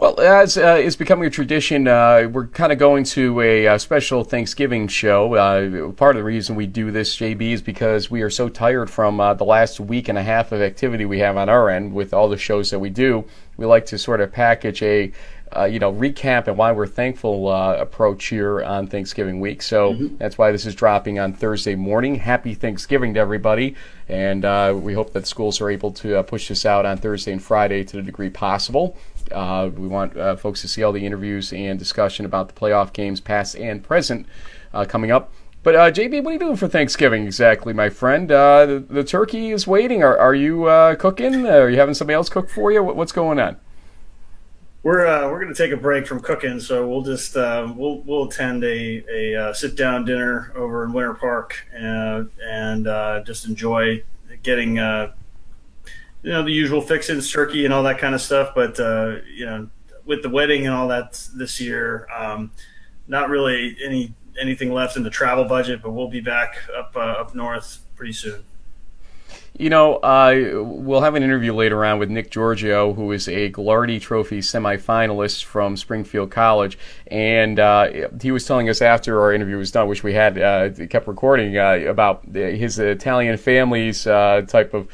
Well, as is becoming a tradition, we're kind of going to a special Thanksgiving show. Part of the reason we do this, JB, is because we are so tired from the last week and a half of activity we have on our end with all the shows that we do. We like to sort of package a recap and why we're thankful approach here on Thanksgiving week. So that's why this is dropping on Thursday morning. Happy Thanksgiving to everybody. And we hope that schools are able to push this out on Thursday and Friday to the degree possible. We want folks to see all the interviews and discussion about the playoff games, past and present, coming up. But JB, what are you doing for Thanksgiving exactly, my friend? The turkey is waiting. Are you cooking? Are you having somebody else cook for you? What's going on? We're going to take a break from cooking, so we'll just we'll attend a sit down dinner over in Winter Park and just enjoy getting the usual fixins, turkey and all that kind of stuff. But with the wedding and all that this year, not really anything left in the travel budget, but we'll be back up north pretty soon. We'll have an interview later on with Nick Giorgio, who is a Gagliardi Trophy semifinalist from Springfield College, and he was telling us after our interview was done, which we had kept recording, about his Italian family's type of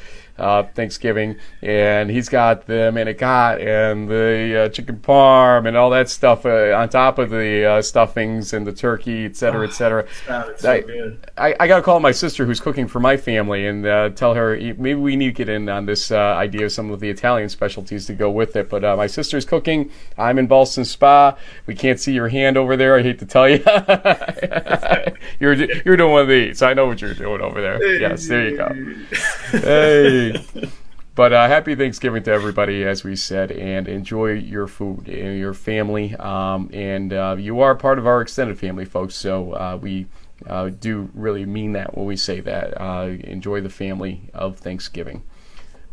Thanksgiving, and he's got the manicotti and the chicken parm and all that stuff on top of the stuffings and the turkey, et cetera, et cetera. Sounded so good. I got to call my sister who's cooking for my family and tell her maybe we need to get in on this idea of some of the Italian specialties to go with it. But my sister's cooking. I'm in Ballston Spa. We can't see your hand over there. I hate to tell you. You're doing one of these. I know what you're doing over there. Yes, there you go. Hey. But happy Thanksgiving to everybody, as we said, and enjoy your food and your family. And you are part of our extended family, folks, so we do really mean that when we say that. Enjoy the family of Thanksgiving.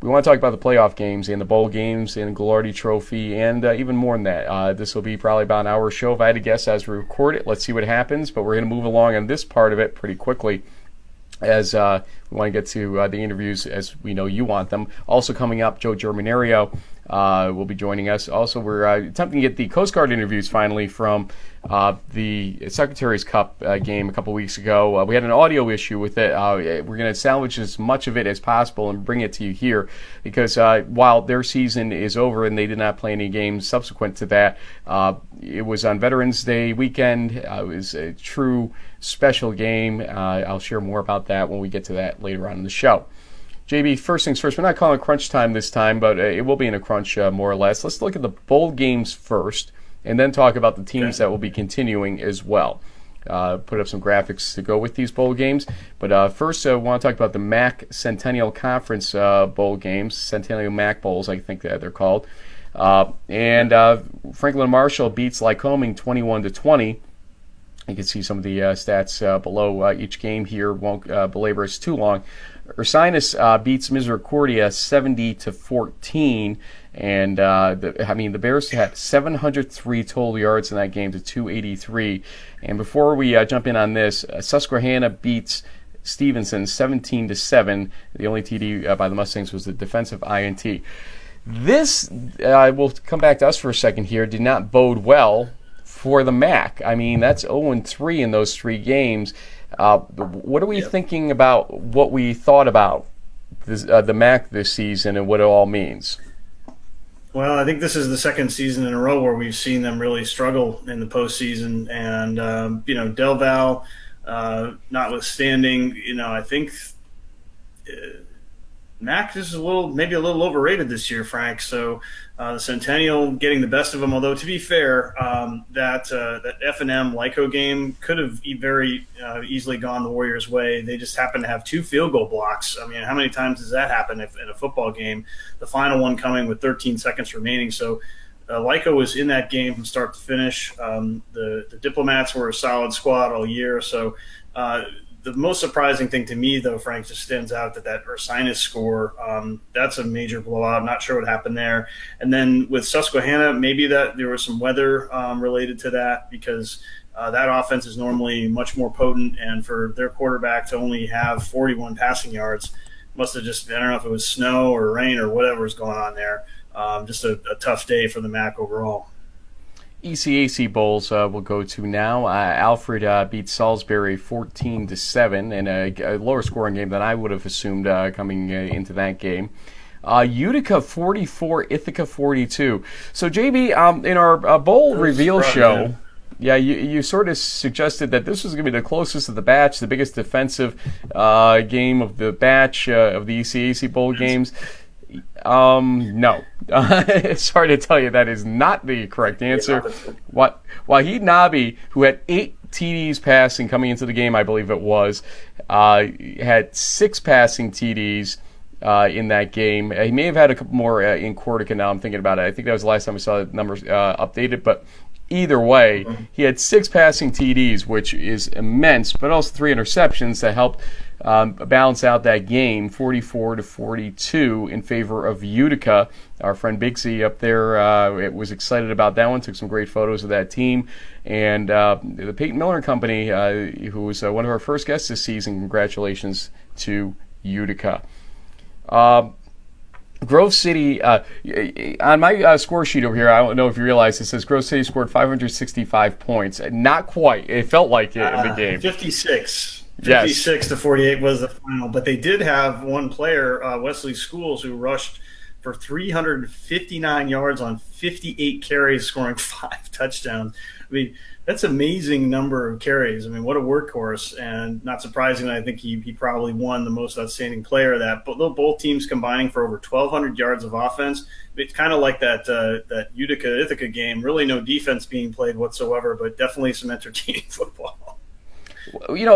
We want to talk about the playoff games and the bowl games and the Gagliardi Trophy and even more than that. This will be probably about an hour show if I had to guess as we record it. Let's see what happens, but we're going to move along on this part of it pretty quickly, as we want to get to the interviews as we know you want them. Also coming up, Joe Germinerio will be joining us. Also, we're attempting to get the Coast Guard interviews finally from the Secretaries Cup game a couple weeks ago. We had an audio issue with it. We're going to salvage as much of it as possible and bring it to you here because while their season is over and they did not play any games subsequent to that, it was on Veterans Day weekend. It was a true special game. I'll share more about that when we get to that later on in the show. JB, first things first, we're not calling it crunch time this time, but it will be in a crunch more or less. Let's look at the bowl games first and then talk about the teams that will be continuing as well. Put up some graphics to go with these bowl games. But first, I want to talk about the MAC Centennial Conference bowl games, Centennial MAC Bowls, I think that they're called. And Franklin Marshall beats Lycoming 21-20. You can see some of the stats below each game here. Won't belabor us too long. Ursinus beats Misericordia 70-14, and the Bears had 703 total yards in that game to 283. And before we jump in on this, Susquehanna beats Stevenson 17-7. The only TD by the Mustangs was the defensive INT. This will come back to us for a second here. Did not bode well for the MAC. I mean, that's 0-3 in those three games. What are we thinking about what we thought about this, the MAC this season and what it all means? Well, I think this is the second season in a row where we've seen them really struggle in the postseason. And, Del Val, notwithstanding, I think MAC is maybe a little overrated this year, Frank. So the Centennial getting the best of them. Although to be fair, that F&M Lyco game could have very easily gone the Warriors' way. They just happened to have 2 field goal blocks. I mean, how many times does that happen in a football game? The final one coming with 13 seconds remaining. So Lyco was in that game from start to finish. The Diplomats were a solid squad all year. So the most surprising thing to me, though, Frank, just stands out that Ursinus score, that's a major blowout. Not sure what happened there. And then with Susquehanna, maybe that there was some weather related to that because that offense is normally much more potent. And for their quarterback to only have 41 passing yards, must have just, I don't know if it was snow or rain or whatever was going on there. just a tough day for the MAC overall. ECAC bowls we'll go to now. Alfred beat Salisbury 14-7 in a lower scoring game than I would have assumed coming into that game. Utica 44, Ithaca 42. So JB, in our bowl reveal show, you sort of suggested that this was going to be the closest of the batch, the biggest defensive game of the batch of the ECAC bowl games. No. It's hard to tell you that is not the correct answer. Wahid Nabi, who had 8 TDs passing coming into the game, I believe it was, had 6 passing TDs in that game. He may have had a couple more in Cortica now I'm thinking about it. I think that was the last time I saw the numbers updated, but either way, he had 6 passing TDs, which is immense, but also 3 interceptions that helped balance out that game, 44-42 in favor of Utica. Our friend Bigsy up there was excited about that one, took some great photos of that team. And the Peyton Miller and Company, who was one of our first guests this season, congratulations to Utica. Grove City, on my score sheet over here, I don't know if you realize, it says Grove City scored 565 points. Not quite. It felt like it in the game. 56. Yes. 56-48 was the final. But they did have one player, Wesley Schools, who rushed for 359 yards on 58 carries, scoring 5 touchdowns. I mean, that's an amazing number of carries. I mean, what a workhorse. And not surprisingly, I think he probably won the most outstanding player of that. But both teams combining for over 1,200 yards of offense. It's kind of like that Utica-Ithaca game. Really no defense being played whatsoever, but definitely some entertaining football.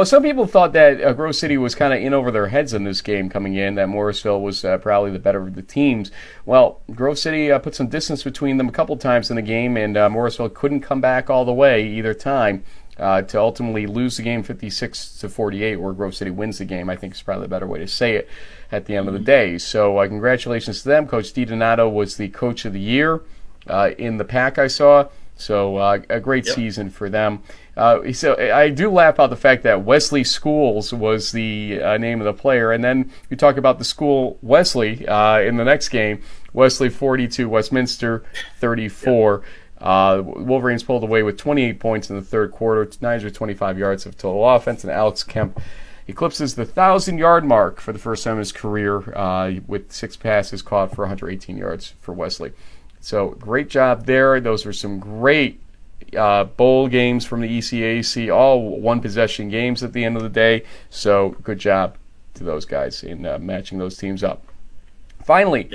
Some people thought that Grove City was kind of in over their heads in this game coming in, that Morrisville was probably the better of the teams. Well, Grove City put some distance between them a couple times in the game, and Morrisville couldn't come back all the way either time to ultimately lose the game 56-48, or Grove City wins the game, I think is probably the better way to say it at the end of the day. So congratulations to them. Coach DiDonato was the coach of the year in the pack I saw. So a great season for them. So I do laugh about the fact that Wesley Schools was the name of the player, and then you talk about the school Wesley in the next game. Wesley 42, Westminster 34. Wolverines pulled away with 28 points in the third quarter, 925 yards of total offense, and Alex Kemp eclipses the 1,000-yard mark for the first time in his career with 6 passes caught for 118 yards for Wesley. So great job there. Those were some great bowl games from the ECAC, all one-possession games at the end of the day. So good job to those guys in matching those teams up. Finally,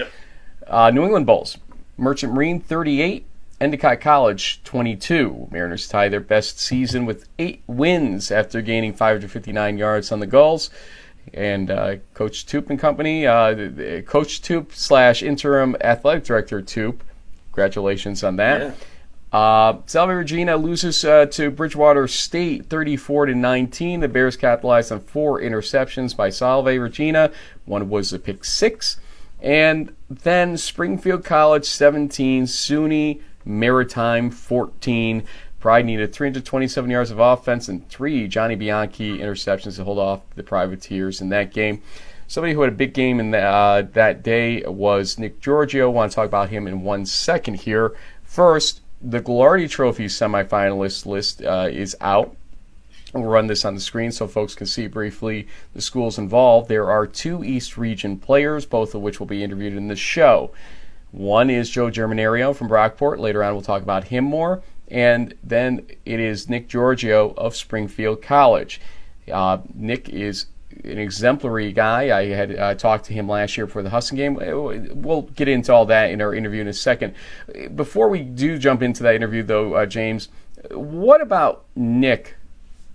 New England Bowls. Merchant Marine 38, Endicott College 22. Mariners tie their best season with 8 wins after gaining 559 yards on the Gulls. And Coach Toop and company, Coach Toop / interim athletic director Toop, congratulations on that. Salve Regina loses to Bridgewater State 34-19. The Bears capitalized on 4 interceptions by Salve Regina. One was a pick 6. And then Springfield College 17, SUNY Maritime 14. Pride needed 327 yards of offense and 3 Johnny Bianchi interceptions to hold off the Privateers in that game. Somebody who had a big game in that day was Nick Giorgio. I want to talk about him in 1 second here. First, the Gagliardi Trophy semifinalist list is out. We'll run this on the screen so folks can see briefly the schools involved. There are 2 East Region players, both of which will be interviewed in this show. One is Joe Germinerio from Brockport. Later on, we'll talk about him more. And then it is Nick Giorgio of Springfield College. Nick is an exemplary guy. I had talked to him last year for the Husson game. We'll get into all that in our interview in a second. Before we do jump into that interview, though, James, what about Nick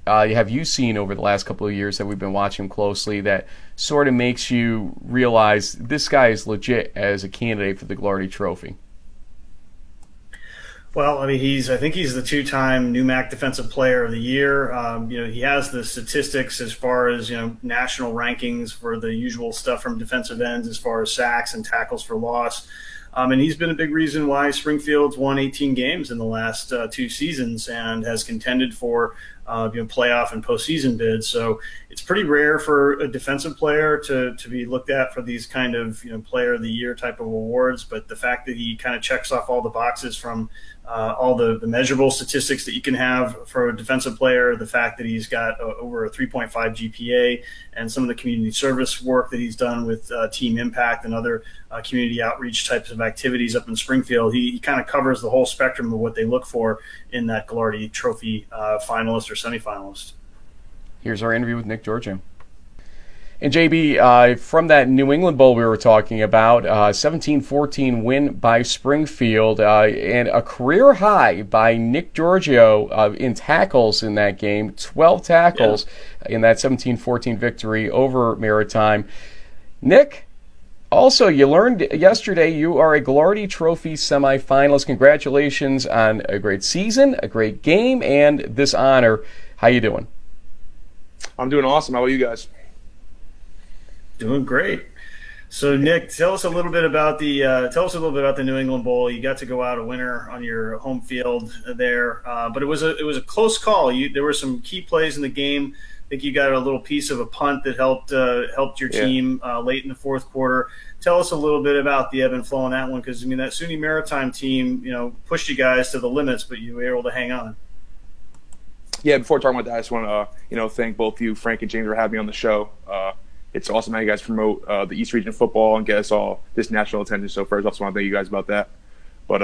have you seen over the last couple of years that we've been watching closely that sort of makes you realize this guy is legit as a candidate for the Gagliardi Trophy? Well, I mean, I think he's the 2-time NEWMAC Defensive Player of the Year. He has the statistics as far as, national rankings for the usual stuff from defensive ends as far as sacks and tackles for loss. And he's been a big reason why Springfield's won 18 games in the last 2 seasons and has contended for playoff and postseason bids. So it's pretty rare for a defensive player to be looked at for these kind of player of the year type of awards. But the fact that he kind of checks off all the boxes from all the measurable statistics that you can have for a defensive player, the fact that he's got over a 3.5 GPA, and some of the community service work that he's done with Team Impact and other community outreach types of activities up in Springfield, he kind of covers the whole spectrum of what they look for in that Gagliardi Trophy finalist or semifinalist. Here's our interview with Nick Giorgio. And JB, from that New England Bowl we were talking about, 17-14 win by Springfield, and a career high by Nick Giorgio in tackles in that game, 12 tackles in that 17-14 victory over Maritime. Nick, also, you learned yesterday you are a Gagliardi Trophy semifinalist. Congratulations on a great season, a great game, and this honor. How you doing? I'm doing awesome. How about you guys? Doing great. So, Nick, tell us a little bit about the New England Bowl. You got to go out a winner on your home field there, but it was a close call. There were some key plays in the game. I think you got a little piece of a punt that helped your team late in the fourth quarter. Tell us a little bit about the ebb and flow on that one, because that SUNY Maritime team pushed you guys to the limits, but you were able to hang on. Yeah, before talking about that, I just want to thank both you, Frank and James, for having me on the show. It's awesome how you guys promote the East Region football and get us all this national attention. So first, I just want to thank you guys about that. But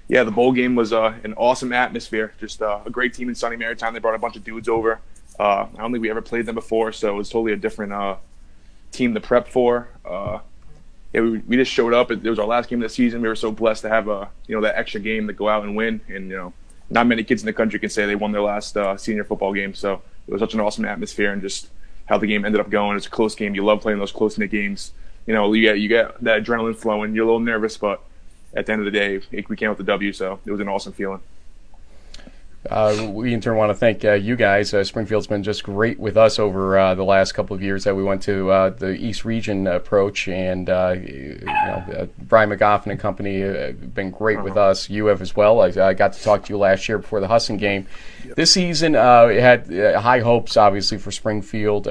the bowl game was an awesome atmosphere. Just a great team in SUNY Maritime. They brought a bunch of dudes over. I don't think we ever played them before, so it was totally a different team to prep for. We just showed up. It was our last game of the season. We were so blessed to have that extra game to go out and win. And not many kids in the country can say they won their last senior football game. So it was such an awesome atmosphere, and just how the game ended up going. It's a close game. You love playing those close-knit games. You get that adrenaline flowing. You're a little nervous, but at the end of the day, we came out with the W, so it was an awesome feeling. We in turn want to thank you guys. Springfield's been just great with us over the last couple of years that we went to the East Region approach, and Brian McGoffin and company have been great with us. You have as well. I got to talk to you last year before the Husson game. Yep. This season it had high hopes, obviously, for Springfield.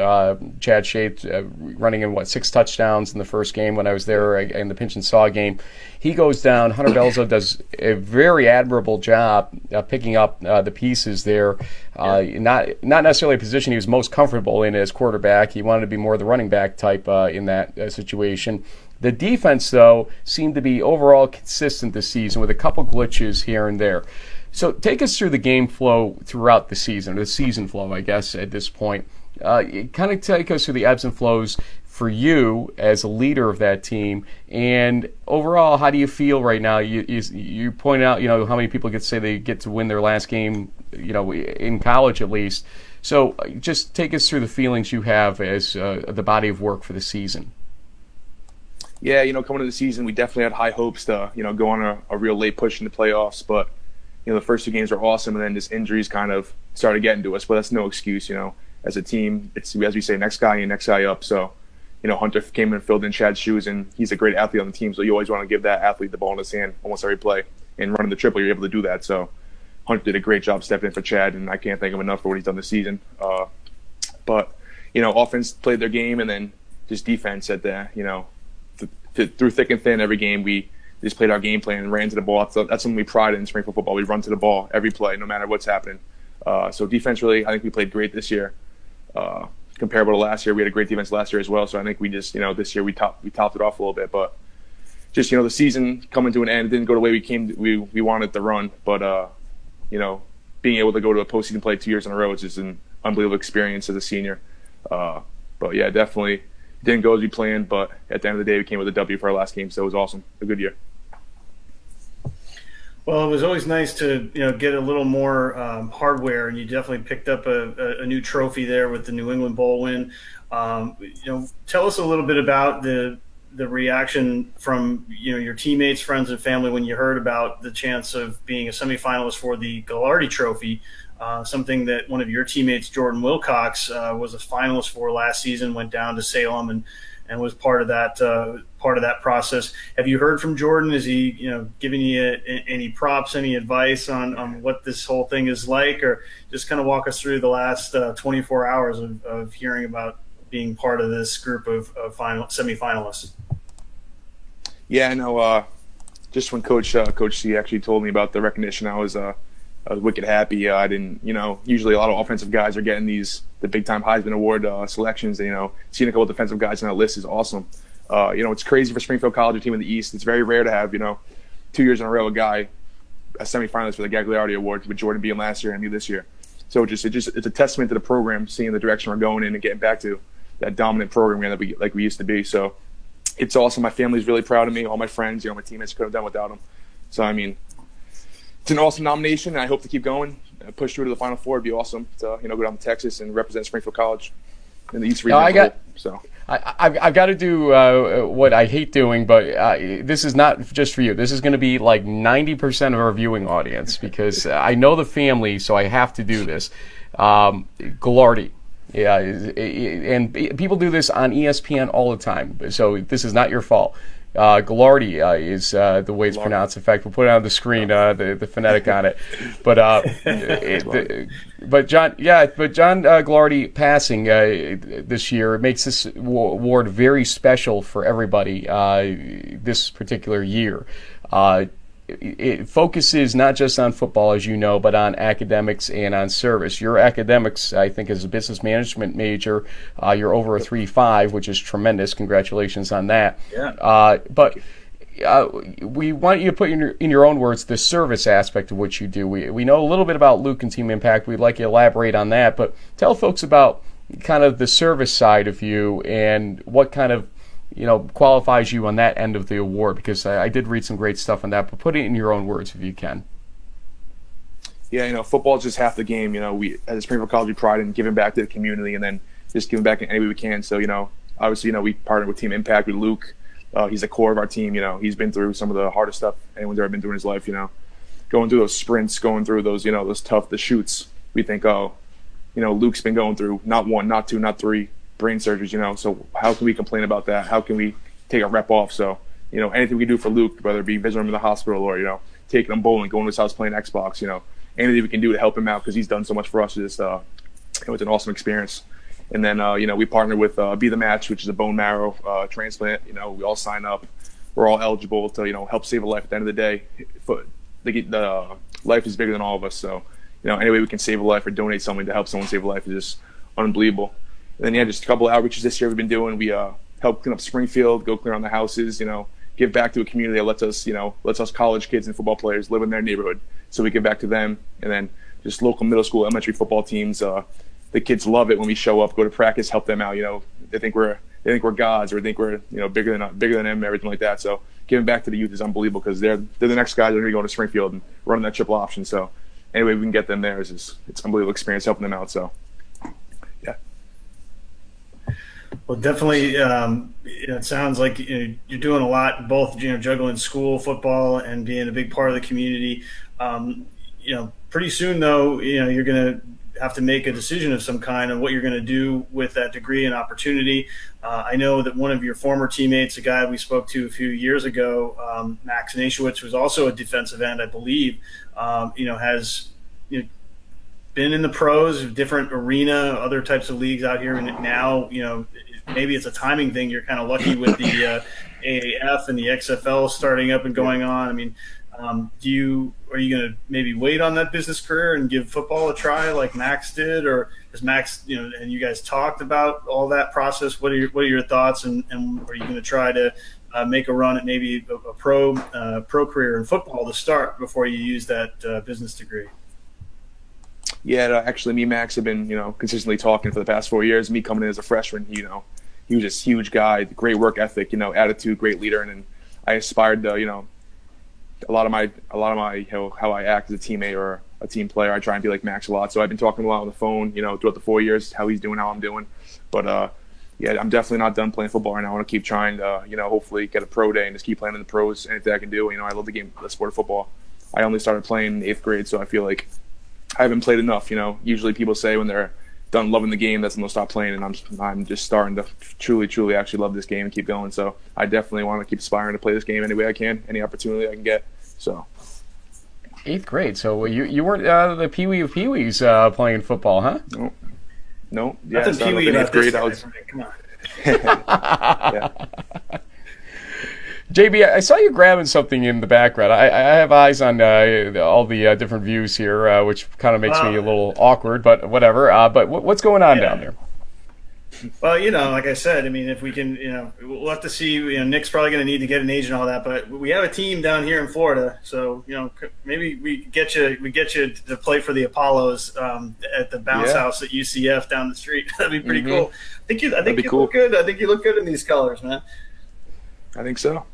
Chad Shade running in 6 touchdowns in the first game when I was there in the pinch and saw game. He goes down. Hunter Belzo does a very admirable job picking up the pieces there. Not necessarily a position he was most comfortable in as quarterback. He wanted to be more the running back type in that situation. The defense, though, seemed to be overall consistent this season with a couple glitches here and there. So take us through the game flow throughout the season flow, I guess, at this point. Kind of take us through the ebbs and flows for you as a leader of that team, and overall, how do you feel right now? You pointed out, how many people get to say they get to win their last game, in college at least. So just take us through the feelings you have as the body of work for the season. Yeah, coming into the season, we definitely had high hopes to, go on a real late push in the playoffs, but the first 2 games were awesome, and then just injuries kind of started getting to us. But that's no excuse, as a team. It's, as we say, next guy in, next guy up. So Hunter came in and filled in Chad's shoes, and he's a great athlete on the team, so you always want to give that athlete the ball in his hand almost every play. And running the triple, you're able to do that. So Hunter did a great job stepping in for Chad, and I can't thank him enough for what he's done this season. But offense played their game, and then just defense at the, through thick and thin every game, we just played our game plan and ran to the ball. So that's something we pride in Springfield football. We run to the ball every play, no matter what's happening. So defense, really, I think we played great this year. Comparable to last year, we had a great defense last year as well. So I think we just, this year we topped it off a little bit. But just, the season coming to an end, it didn't go the way we wanted to run. But, being able to go to a postseason play 2 years in a row is just an unbelievable experience as a senior. But yeah, definitely didn't go as we planned. But at the end of the day, we came with a W for our last game. So it was awesome. A good year. Well, it was always nice to get a little more hardware, and you definitely picked up a new trophy there with the New England Bowl win. Tell us a little bit about the reaction from your teammates, friends, and family when you heard about the chance of being a semifinalist for the Gagliardi Trophy, something that one of your teammates, Jordan Wilcox, was a finalist for last season. Went down to Salem and and was part of that process. Have you heard from Jordan? Is he giving you any props, any advice on what this whole thing is like, or just kind of walk us through the last 24 hours of hearing about being part of this group of semifinalists? Yeah, I know. Just when Coach C actually told me about the recognition, I was wicked happy. I didn't, usually a lot of offensive guys are getting the big time Heisman Award selections. And, seeing a couple of defensive guys on that list is awesome. It's crazy for Springfield College, a team in the East. It's very rare to have, 2 years in a row a semifinalist for the Gagliardi Award, with Jordan being last year and me this year. So it's a testament to the program, seeing the direction we're going in and getting back to that dominant program that we used to be. So it's awesome. My family's really proud of me. All my friends, my teammates couldn't have done without them. So, it's an awesome nomination, and I hope to keep going. Push through to the Final Four would be awesome to, go down to Texas and represent Springfield College in the East region. I've got to do what I hate doing, but this is not just for you. This is going to be like 90% of our viewing audience, because I know the family, so I have to do this. Gagliardi. Yeah, and people do this on ESPN all the time, so this is not your fault. Gagliardi is the way it's pronounced. In fact, we'll put it on the screen, the phonetic on it. But John Gagliardi passing this year makes this award very special for everybody this particular year. It focuses not just on football, as you know, but on academics and on service. Your academics, I think, as a business management major, you're over a 3.5, which is tremendous. Congratulations on that. Yeah. But we want you to put in your own words the service aspect of what you do. We know a little bit about Luke and Team Impact. We'd like you to elaborate on that, but tell folks about kind of the service side of you and what kind of qualifies you on that end of the award, because I did read some great stuff on that, but put it in your own words if you can. Yeah, football is just half the game. We, as a Springfield College, we pride in giving back to the community and then just giving back in any way we can. So, obviously, we partnered with Team Impact with Luke. He's the core of our team. He's been through some of the hardest stuff anyone's ever been through in his life, going through those sprints, going through those, those tough, the shoots. We think, Luke's been going through not one, not two, not three brain surgeries, so how can we complain about that? How can we take a rep off? So, anything we can do for Luke, whether it be visiting him in the hospital or, taking him bowling, going to his house playing Xbox, anything we can do to help him out, because he's done so much for us. It was an awesome experience. And then, we partnered with Be The Match, which is a bone marrow transplant. We all sign up. We're all eligible to, help save a life at the end of the day. The life is bigger than all of us. So, any way we can save a life or donate something to help someone save a life is just unbelievable. And then, just a couple of outreaches this year we've been doing. We help clean up Springfield, go clear on the houses, give back to a community that lets us college kids and football players live in their neighborhood. So we give back to them. And then just local middle school, elementary football teams. The kids love it when we show up, go to practice, help them out. They think we're gods, or think we're bigger than them, everything like that. So giving back to the youth is unbelievable, because they're the next guys that are going to be going to Springfield and running that triple option. So anyway, we can get them there. It's an unbelievable experience helping them out. So. Well, definitely, it sounds like you're doing a lot, both juggling school, football, and being a big part of the community. Pretty soon, though, you're going to have to make a decision of some kind on what you're going to do with that degree and opportunity. I know that one of your former teammates, a guy we spoke to a few years ago, Max Nashewitz, who's also a defensive end, I believe, has been in the pros, different arena, other types of leagues out here, and now, maybe it's a timing thing. You're kind of lucky with the AAF and the XFL starting up and going on. Are you going to maybe wait on that business career and give football a try like Max did, or is Max, and you guys talked about all that process? What are your thoughts, and are you going to try to make a run at maybe a pro career in football to start before you use that business degree? Yeah, actually, me and Max have been, consistently talking for the past 4 years. Me coming in as a freshman, he was this huge guy, great work ethic, attitude, great leader, and I aspired to, a lot of my how I act as a teammate or a team player. I try and be like Max a lot. So I've been talking a lot on the phone, throughout the 4 years, how he's doing, how I'm doing. But I'm definitely not done playing football right now. I want to keep trying to, hopefully get a pro day and just keep playing in the pros. Anything I can do. I love the sport of football. I only started playing in 8th grade, so I feel like I haven't played enough. Usually people say when they're done loving the game, that's when they'll stop playing, and I'm just starting to truly actually love this game and keep going. So I definitely want to keep aspiring to play this game any way I can, any opportunity I can get. So 8th grade. So you weren't the Pee-wee of Pee-wees playing football, huh? No. Yeah, Nothing Pee-wee about 8th grade. Come on. Yeah. JB, I saw you grabbing something in the background. I have eyes on all the different views here, which kind of makes me a little awkward, but whatever. But what's going on down there? Well, like I said, I mean, if we can, we'll have to see. Nick's probably going to need to get an agent and all that, but we have a team down here in Florida, so maybe we get you to play for the Apollos at the bounce house at UCF down the street. That'd be pretty cool. I think you look good. I think you look good in these colors, man. I think so.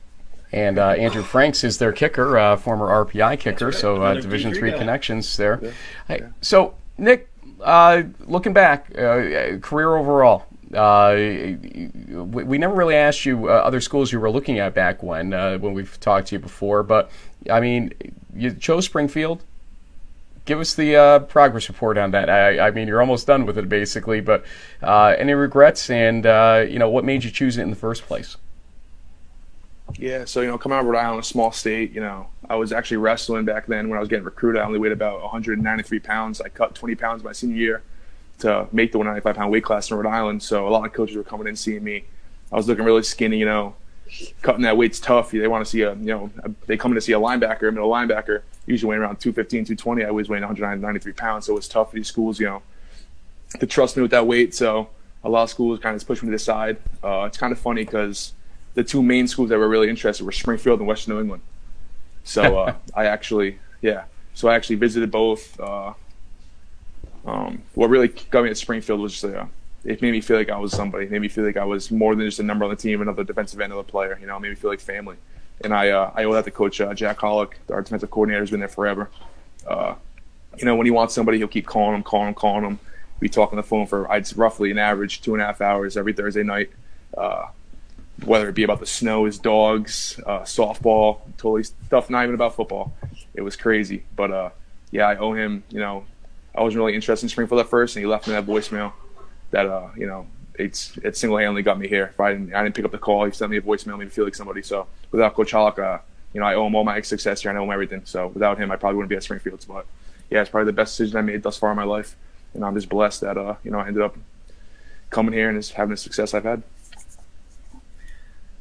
And Andrew Franks is their kicker, former RPI kicker, right. so Division III connections there. Yeah. Hey, so Nick, looking back, career overall, we never really asked you other schools you were looking at back when we've talked to you before, but I mean, you chose Springfield. Give us the progress report on that. I mean, you're almost done with it basically, but any regrets, and what made you choose it in the first place? Yeah, so, coming out of Rhode Island, a small state, I was actually wrestling back then when I was getting recruited. I only weighed about 193 pounds. I cut 20 pounds my senior year to make the 195-pound weight class in Rhode Island. So a lot of coaches were coming in seeing me. I was looking really skinny, cutting that weight's tough. They want to see they come in to see a linebacker, a middle linebacker, usually weighing around 215, 220. I was weighing 193 pounds, so it was tough for these schools, to trust me with that weight. So a lot of schools kind of pushed me to the side. It's kind of funny because the two main schools that were really interested were Springfield and Western New England. So I actually visited both. What really got me at Springfield was just, it made me feel like I was somebody. It made me feel like I was more than just a number on the team, another defensive end of the player. It made me feel like family. And I owe that to Coach Jack Hollick, our defensive coordinator, who's been there forever. When he wants somebody, he'll keep calling him. We talk on the phone for roughly an average 2.5 hours every Thursday night. Whether it be about the snow, his dogs, softball, totally stuff not even about football. It was crazy. But, I owe him, I wasn't really interested in Springfield at first, and he left me that voicemail that, it single-handedly got me here. If I didn't pick up the call, he sent me a voicemail, made me feel like somebody. So without Coach Hollick, I owe him all my success here. I owe him everything. So without him, I probably wouldn't be at Springfield. But, it's probably the best decision I made thus far in my life. And I'm just blessed that, I ended up coming here and just having the success I've had.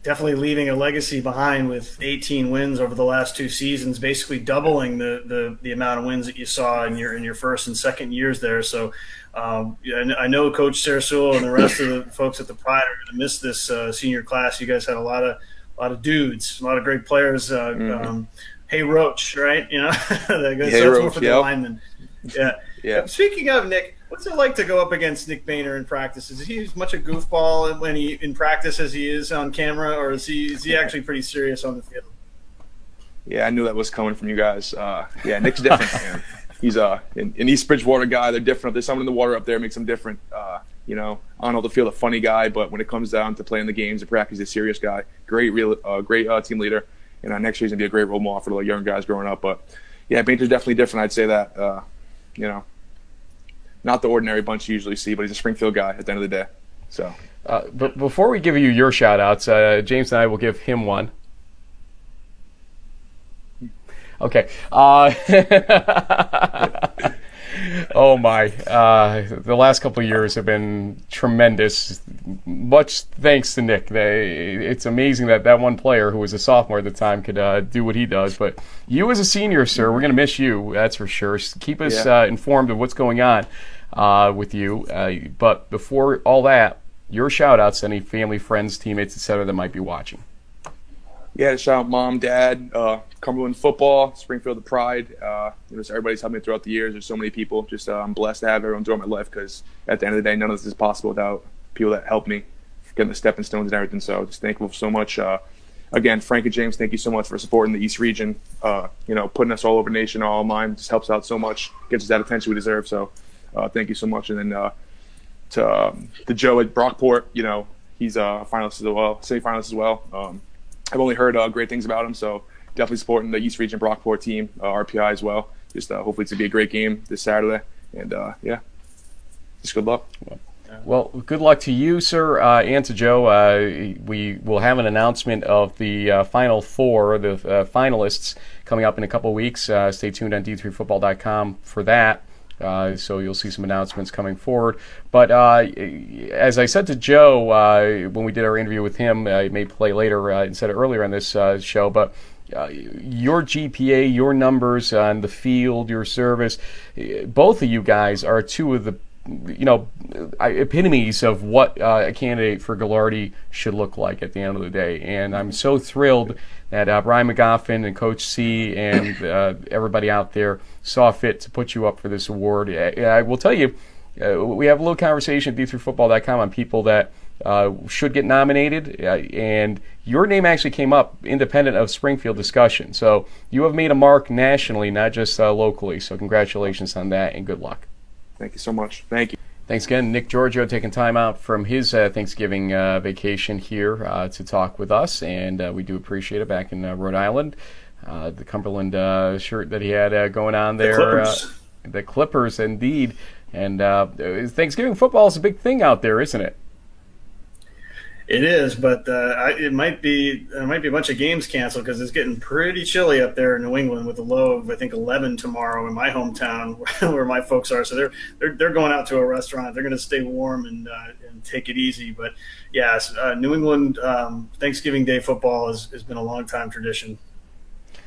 Definitely leaving a legacy behind with 18 wins over the last 2 seasons, basically doubling the amount of wins that you saw in your first and second years there. So I know Coach Sarasul and the rest of the folks at the Pride are going to miss this senior class. You guys had a lot of dudes, a lot of great players. Hey Roach, right? That's more for the linemen. Yeah. Speaking of Nick, what's it like to go up against Nick Boehner in practice? Is he as much a goofball when he in practice as he is on camera, or is he actually pretty serious on the field? Yeah, I knew that was coming from you guys. Nick's different, man. He's an East Bridgewater guy. They're different. There's something in the water up there that makes him different. On the field, a funny guy, but when it comes down to playing the games and practice, he's a serious guy. Great team leader. Next year he's gonna be a great role model for the young guys growing up. But Boehner's definitely different. I'd say that. Not the ordinary bunch you usually see, but he's a Springfield guy at the end of the day. So, but before we give you your shout-outs, James and I will give him one. Okay. Oh my! The last couple of years have been tremendous. Much thanks to Nick. It's amazing that one player who was a sophomore at the time could do what he does. But you as a senior, sir, we're going to miss you. That's for sure. Keep us informed of what's going on with you. But before all that, your shout-outs to any family, friends, teammates, etc. that might be watching. Yeah, to shout out Mom, Dad, Cumberland football, Springfield the Pride. Everybody's helped me throughout the years. There's so many people. I'm blessed to have everyone throughout my life because at the end of the day, none of this is possible without people that helped me, getting the stepping stones and everything. So just thankful so much. Again, Frank and James, thank you so much for supporting the East region. Putting us all over nation, all online, just helps out so much, gives us that attention we deserve. So thank you so much. And then to Joe at Brockport, he's a finalist as well, semifinalist as well. I've only heard great things about him, so definitely supporting the East Region Brockport team, RPI as well. Just hopefully it's going to be a great game this Saturday. And, just good luck. Well, good luck to you, sir, and to Joe. We will have an announcement of the Final Four, the finalists, coming up in a couple of weeks. Stay tuned on D3Football.com for that. So you'll see some announcements coming forward. But as I said to Joe when we did our interview with him, it may play later instead of earlier on this show, but your GPA, your numbers on the field, your service, both of you guys are two of the epitomes of what a candidate for Gagliardi should look like at the end of the day. And I'm so thrilled that Brian McGoffin and Coach C and everybody out there saw fit to put you up for this award. I will tell you, we have a little conversation at D3Football.com on people that should get nominated, and your name actually came up independent of Springfield discussion. So you have made a mark nationally, not just locally. So congratulations on that, and good luck. Thank you so much. Thank you. Thanks again, Nick Giorgio, taking time out from his Thanksgiving vacation here to talk with us, and we do appreciate it back in Rhode Island. The Cumberland shirt that he had going on there. The Clippers, indeed. And Thanksgiving football is a big thing out there, isn't it? It is, but there might be a bunch of games canceled because it's getting pretty chilly up there in New England with a low of I think 11 tomorrow in my hometown where my folks are. So they're going out to a restaurant. They're going to stay warm and take it easy. But yeah, New England Thanksgiving Day football has been a long time tradition.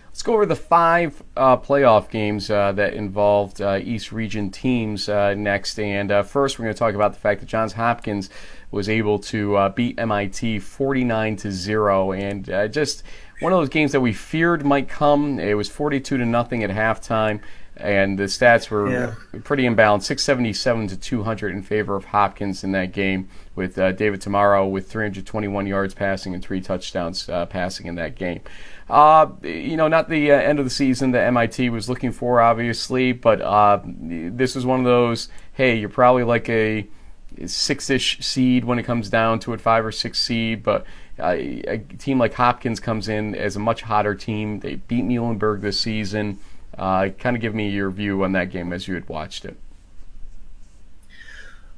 Let's go over the 5 playoff games that involved East Region teams next. And first, we're going to talk about the fact that Johns Hopkins was able to beat MIT 49-0, and just one of those games that we feared might come. It was 42-0 at halftime, and the stats were pretty imbalanced, 677-200 in favor of Hopkins in that game, with David Tamaro with 321 yards passing and 3 touchdowns passing in that game. Not the end of the season that MIT was looking for, obviously, but this was one of those, hey, you're probably like a 6-ish seed when it comes down to it, 5 or 6 seed, but a team like Hopkins comes in as a much hotter team. They beat Muhlenberg this season. Kind of give me your view on that game as you had watched it.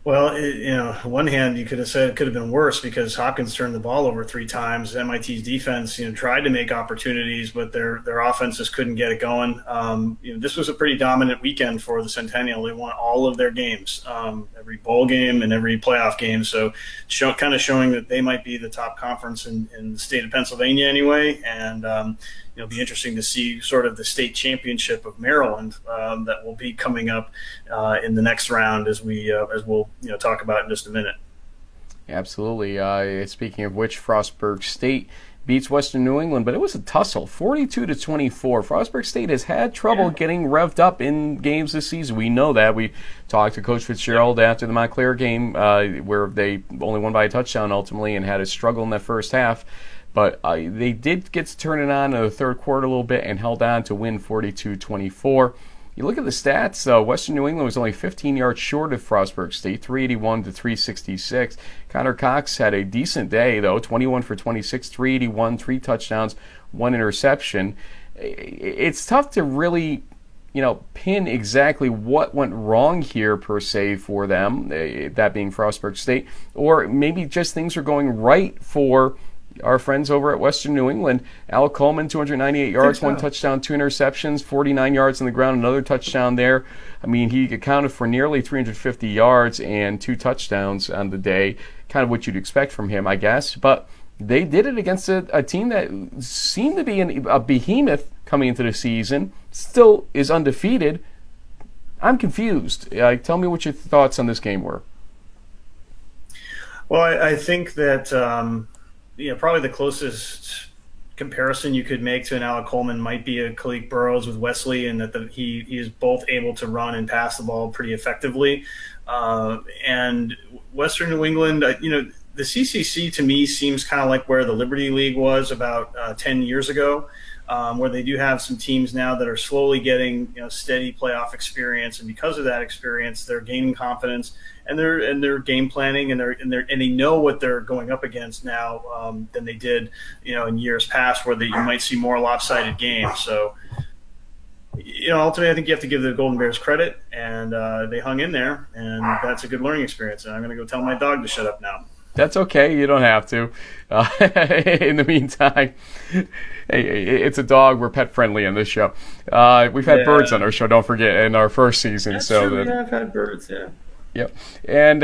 Well, on one hand, you could have said it could have been worse because Hopkins turned the ball over 3 times. MIT's defense, tried to make opportunities, but their offense just couldn't get it going. This was a pretty dominant weekend for the Centennial. They won all of their games, every bowl game and every playoff game. So, kind of showing that they might be the top conference in the state of Pennsylvania anyway. And it'll be interesting to see sort of the state championship of Maryland that will be coming up in the next round as we'll talk about in just a minute. Absolutely. Speaking of which, Frostburg State beats Western New England, but it was a tussle, 42-24. Frostburg State has had trouble getting revved up in games this season. We know that. We talked to Coach Fitzgerald after the Montclair game where they only won by a touchdown ultimately and had a struggle in that first half. But they did get to turn it on in the third quarter a little bit and held on to win 42-24. You look at the stats, Western New England was only 15 yards short of Frostburg State, 381-366. Connor Cox had a decent day, though, 21 for 26, 381, 3 touchdowns, 1 interception. It's tough to really, pin exactly what went wrong here, per se, for them, that being Frostburg State, or maybe just things are going right for our friends over at Western New England. Al Coleman, 298 yards, 1 touchdown, 2 interceptions, 49 yards on the ground, another touchdown there. I mean, he accounted for nearly 350 yards and 2 touchdowns on the day, kind of what you'd expect from him, I guess. But they did it against a team that seemed to be a behemoth coming into the season, still is undefeated. I'm confused. Tell me what your thoughts on this game were. Well, I think that probably the closest comparison you could make to an Alec Coleman might be a Khalid Burrows with Wesley, and that he is both able to run and pass the ball pretty effectively. And Western New England, the CCC to me seems kind of like where the Liberty League was about 10 years ago, where they do have some teams now that are slowly getting steady playoff experience, and because of that experience, they're gaining confidence. And they're game planning, and they know what they're going up against now than they did, in years past, where you might see more lopsided games. So ultimately, I think you have to give the Golden Bears credit, and they hung in there, and that's a good learning experience. And I'm going to go tell my dog to shut up now. That's okay. You don't have to. In the meantime, hey, it's a dog. We're pet friendly on this show. We've had birds on our show. Don't forget in our first season. That's true. We have had birds. Yeah. Yep. And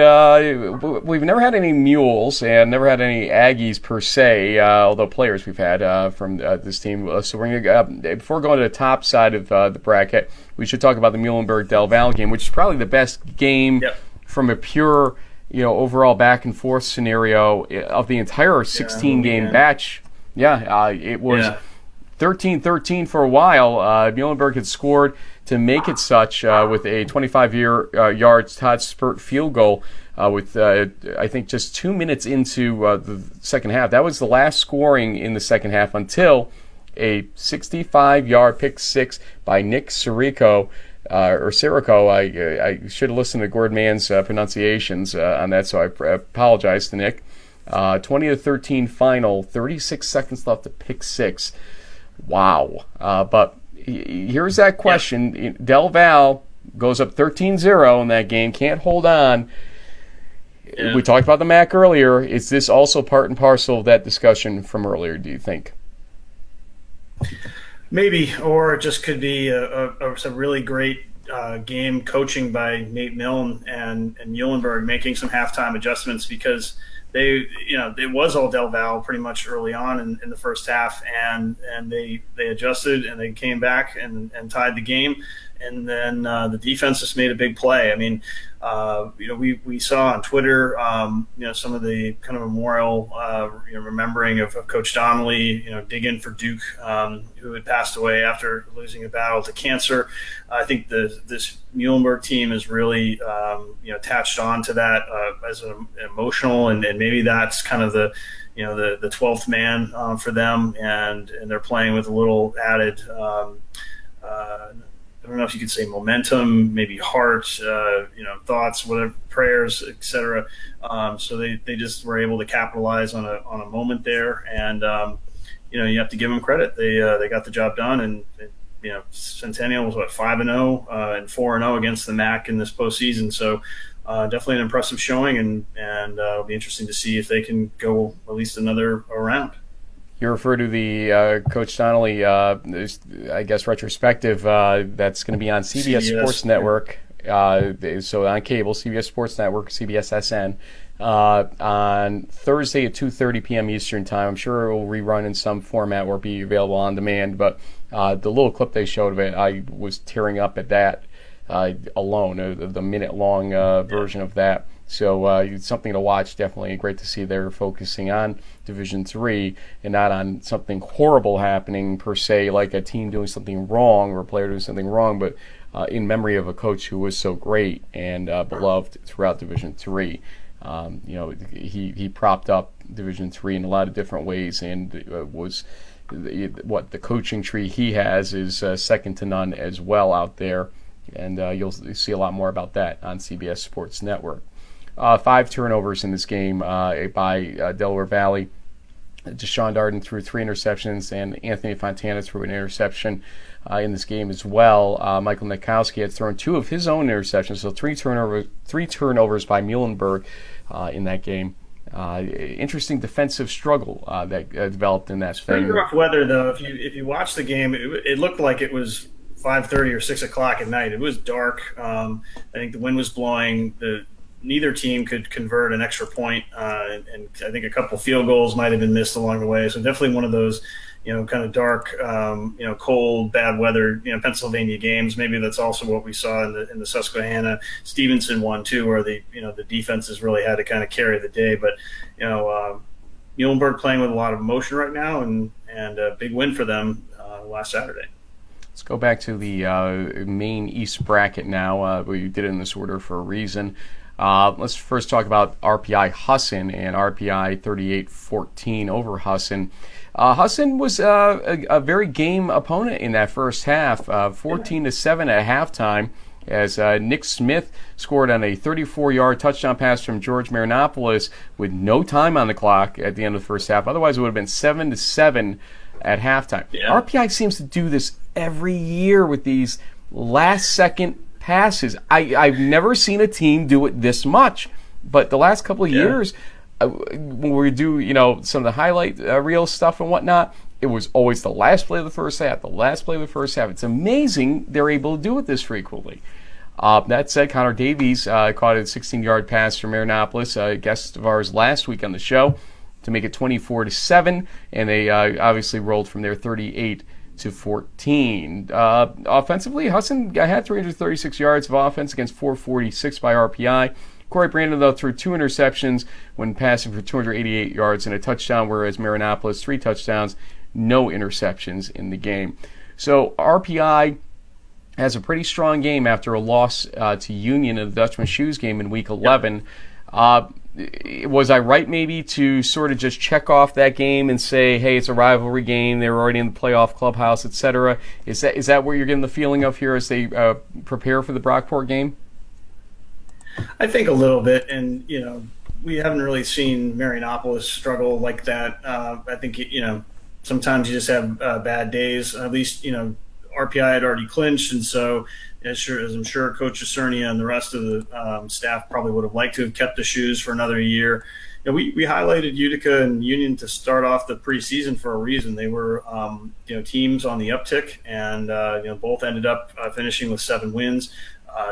we've never had any mules and never had any Aggies per se, although players we've had from this team. So we're going to, before going to the top side of the bracket, we should talk about the Muhlenberg-Del Valle game, which is probably the best game from a pure, overall back and forth scenario of the entire 16-game batch. It was 13-13 for a while. Muhlenberg had scored to make it such with a 25-yard Todd Spurt field goal with, I think, just 2 minutes into the second half. That was the last scoring in the second half until a 65-yard pick six by Nick Sirico. I should have listened to Gord Mann's pronunciations on that, so I apologize to Nick. 20-13 final, 36 seconds left to pick six. Wow. But here's that question. Yep. Del Valle goes up 13-0 in that game, can't hold on. Yeah. We talked about the MAC earlier. Is this also part and parcel of that discussion from earlier, do you think? Maybe, or it just could be some really great game coaching by Nate Milne and Muhlenberg making some halftime adjustments, because it was all Del Valle pretty much early on in the first half, and they adjusted and they came back and tied the game, and then the defense just made a big play. I mean, we saw on Twitter, some of the kind of memorial, remembering of Coach Donnelly, dig in for Duke, who had passed away after losing a battle to cancer. I think this Muhlenberg team is really, attached on to that as an emotional, and maybe that's kind of the 12th man for them, and they're playing with a little added, I don't know if you could say momentum, maybe heart, thoughts, whatever, prayers, etc. So they just were able to capitalize on a moment there, and you have to give them credit. They got the job done, and Centennial was 5-0 and 4-0 against the MAC in this postseason. So definitely an impressive showing, and it'll be interesting to see if they can go at least another round. You refer to the Coach Donnelly, I guess, retrospective that's going to be on CBS Sports Network. So on cable, CBS Sports Network, CBS SN, on Thursday at 2:30 p.m. Eastern Time. I'm sure it will rerun in some format or be available on demand. But the little clip they showed of it, I was tearing up at that alone, the minute-long version of that. So it's something to watch, definitely. Great to see they're focusing on Division III and not on something horrible happening per se, like a team doing something wrong or a player doing something wrong, but in memory of a coach who was so great and beloved throughout Division III. He propped up Division III in a lot of different ways, and was the coaching tree he has is second to none as well out there, and you'll see a lot more about that on CBS Sports Network. 5 turnovers in this game by Delaware Valley. Deshaun Darden threw 3 interceptions, and Anthony Fontana threw an interception in this game as well. Michael Nikowski had thrown 2 of his own interceptions, so 3 turnovers by Muhlenberg in that game. Interesting defensive struggle that developed in that thing. Pretty rough weather, though. If you watch the game, it looked like it was 5:30 or 6 o'clock at night. It was dark. I think the wind was blowing. Neither team could convert an extra point, and I think a couple field goals might have been missed along the way. So definitely one of those, kind of dark, cold, bad weather, Pennsylvania games. Maybe that's also what we saw in the Susquehanna Stevenson one too, where the defenses really had to kind of carry the day. But Muhlenberg playing with a lot of emotion right now, and a big win for them last Saturday. Let's go back to the main East bracket now. We did it in this order for a reason. Let's first talk about RPI Husson and RPI 38-14 over Husson. Husson was a very game opponent in that first half, 14-7 at halftime, as Nick Smith scored on a 34-yard touchdown pass from George Marinopoulos with no time on the clock at the end of the first half. Otherwise, it would have been 7-7 at halftime. Yeah. RPI seems to do this every year with these last-second passes. I've never seen a team do it this much, but the last couple of years, when we do, some of the highlight reel stuff and whatnot, it was always the last play of the first half, It's amazing they're able to do it this frequently. That said, Connor Davies caught a 16-yard pass from Marinopolis, a guest of ours last week on the show, to make it 24-7, and they obviously rolled from there 38-14. Offensively, Hudson had 336 yards of offense against 446 by RPI. Corey Brandon, though, threw 2 interceptions when passing for 288 yards and a touchdown, whereas Marinopolis, 3 touchdowns, no interceptions in the game. So RPI has a pretty strong game after a loss to Union in the Dutchman Shoes game in Week 11. Was I right maybe to sort of just check off that game and say, hey, it's a rivalry game, they were already in the playoff clubhouse, etc.? Is that what you're getting the feeling of here as they prepare for the Brockport game? I think a little bit, and we haven't really seen Marinopolis struggle like that. I think sometimes you just have bad days. At least RPI had already clinched, and so as I'm sure Coach Cernia and the rest of the staff probably would have liked to have kept the Shoes for another year. We highlighted Utica and Union to start off the preseason for a reason. They were teams on the uptick, and both ended up finishing with 7 wins.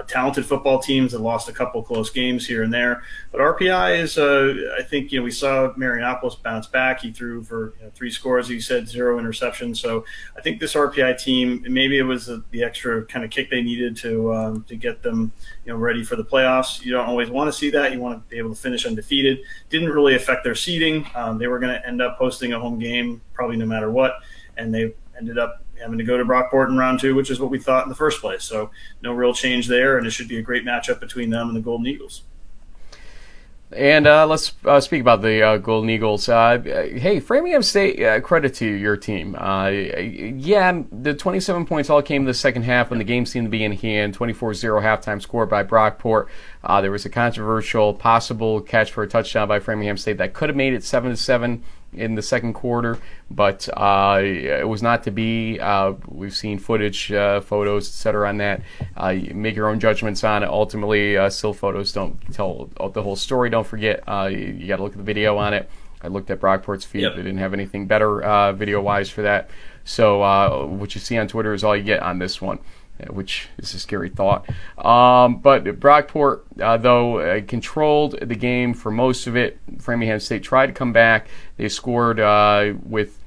Talented football teams that lost a couple close games here and there. But RPI is, I think, we saw Marinopolis bounce back. He threw for 3 scores, he said, 0 interceptions. So I think this RPI team, maybe it was the extra kind of kick they needed to get them ready for the playoffs. You don't always want to see that. You want to be able to finish undefeated. Didn't really affect their seeding. They were going to end up hosting a home game probably no matter what, and they ended up having to go to Brockport in round 2, which is what we thought in the first place. So no real change there, and it should be a great matchup between them and the Golden Eagles. And let's speak about the Golden Eagles. Hey, Framingham State, credit to your team. The 27 points all came in the second half when the game seemed to be in hand. 24-0 halftime score by Brockport. There was a controversial possible catch for a touchdown by Framingham State that could have made it 7-7 in the second quarter, but it was not to be. We've seen footage, photos, etc. on that. You make your own judgments on it. Ultimately, still photos don't tell the whole story. Don't forget, you got to look at the video on it. I looked at Brockport's feed. Yep. They didn't have anything better video-wise for that. So what you see on Twitter is all you get on this one, which is a scary thought. But Brockport, though, controlled the game for most of it. Framingham State tried to come back. They scored with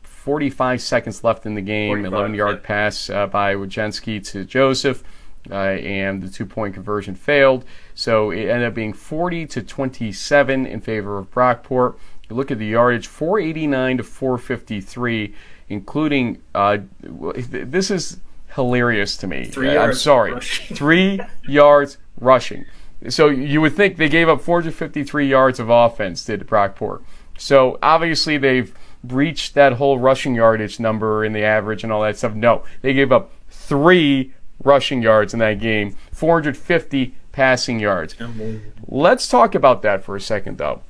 45 seconds left in the game. 11-yard pass by Wojcinski to Joseph, and the 2-point conversion failed. So it ended up being 40-27 in favor of Brockport. You look at the yardage, 489 to 453, including this is hilarious to me. I'm sorry. 3 yards rushing. So you would think they gave up 453 yards of offense, did Brockport. So obviously they've breached that whole rushing yardage number in the average and all that stuff. No, they gave up 3 rushing yards in that game, 450 passing yards. Let's talk about that for a second, though.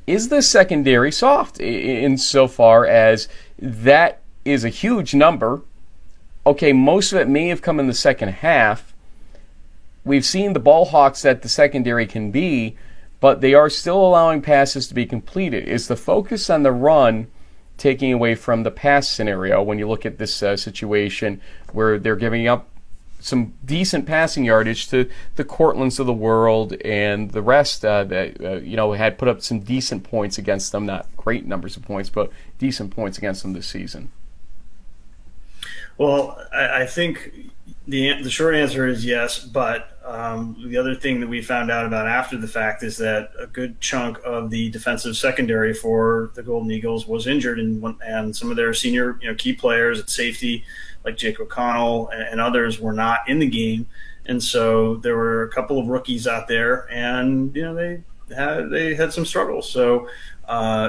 Is the secondary soft insofar as that is a huge number? Okay, most of it may have come in the second half. We've seen the ball hawks that the secondary can be, but they are still allowing passes to be completed. Is the focus on the run taking away from the pass scenario when you look at this situation where they're giving up some decent passing yardage to the Cortlands of the world and the rest that had put up some decent points against them, not great numbers of points, but decent points against them this season? Well, I think the short answer is yes, but the other thing that we found out about after the fact is that a good chunk of the defensive secondary for the Golden Eagles was injured, and some of their senior key players at safety, like Jake O'Connell and others, were not in the game. And so there were a couple of rookies out there, and they they had some struggles. So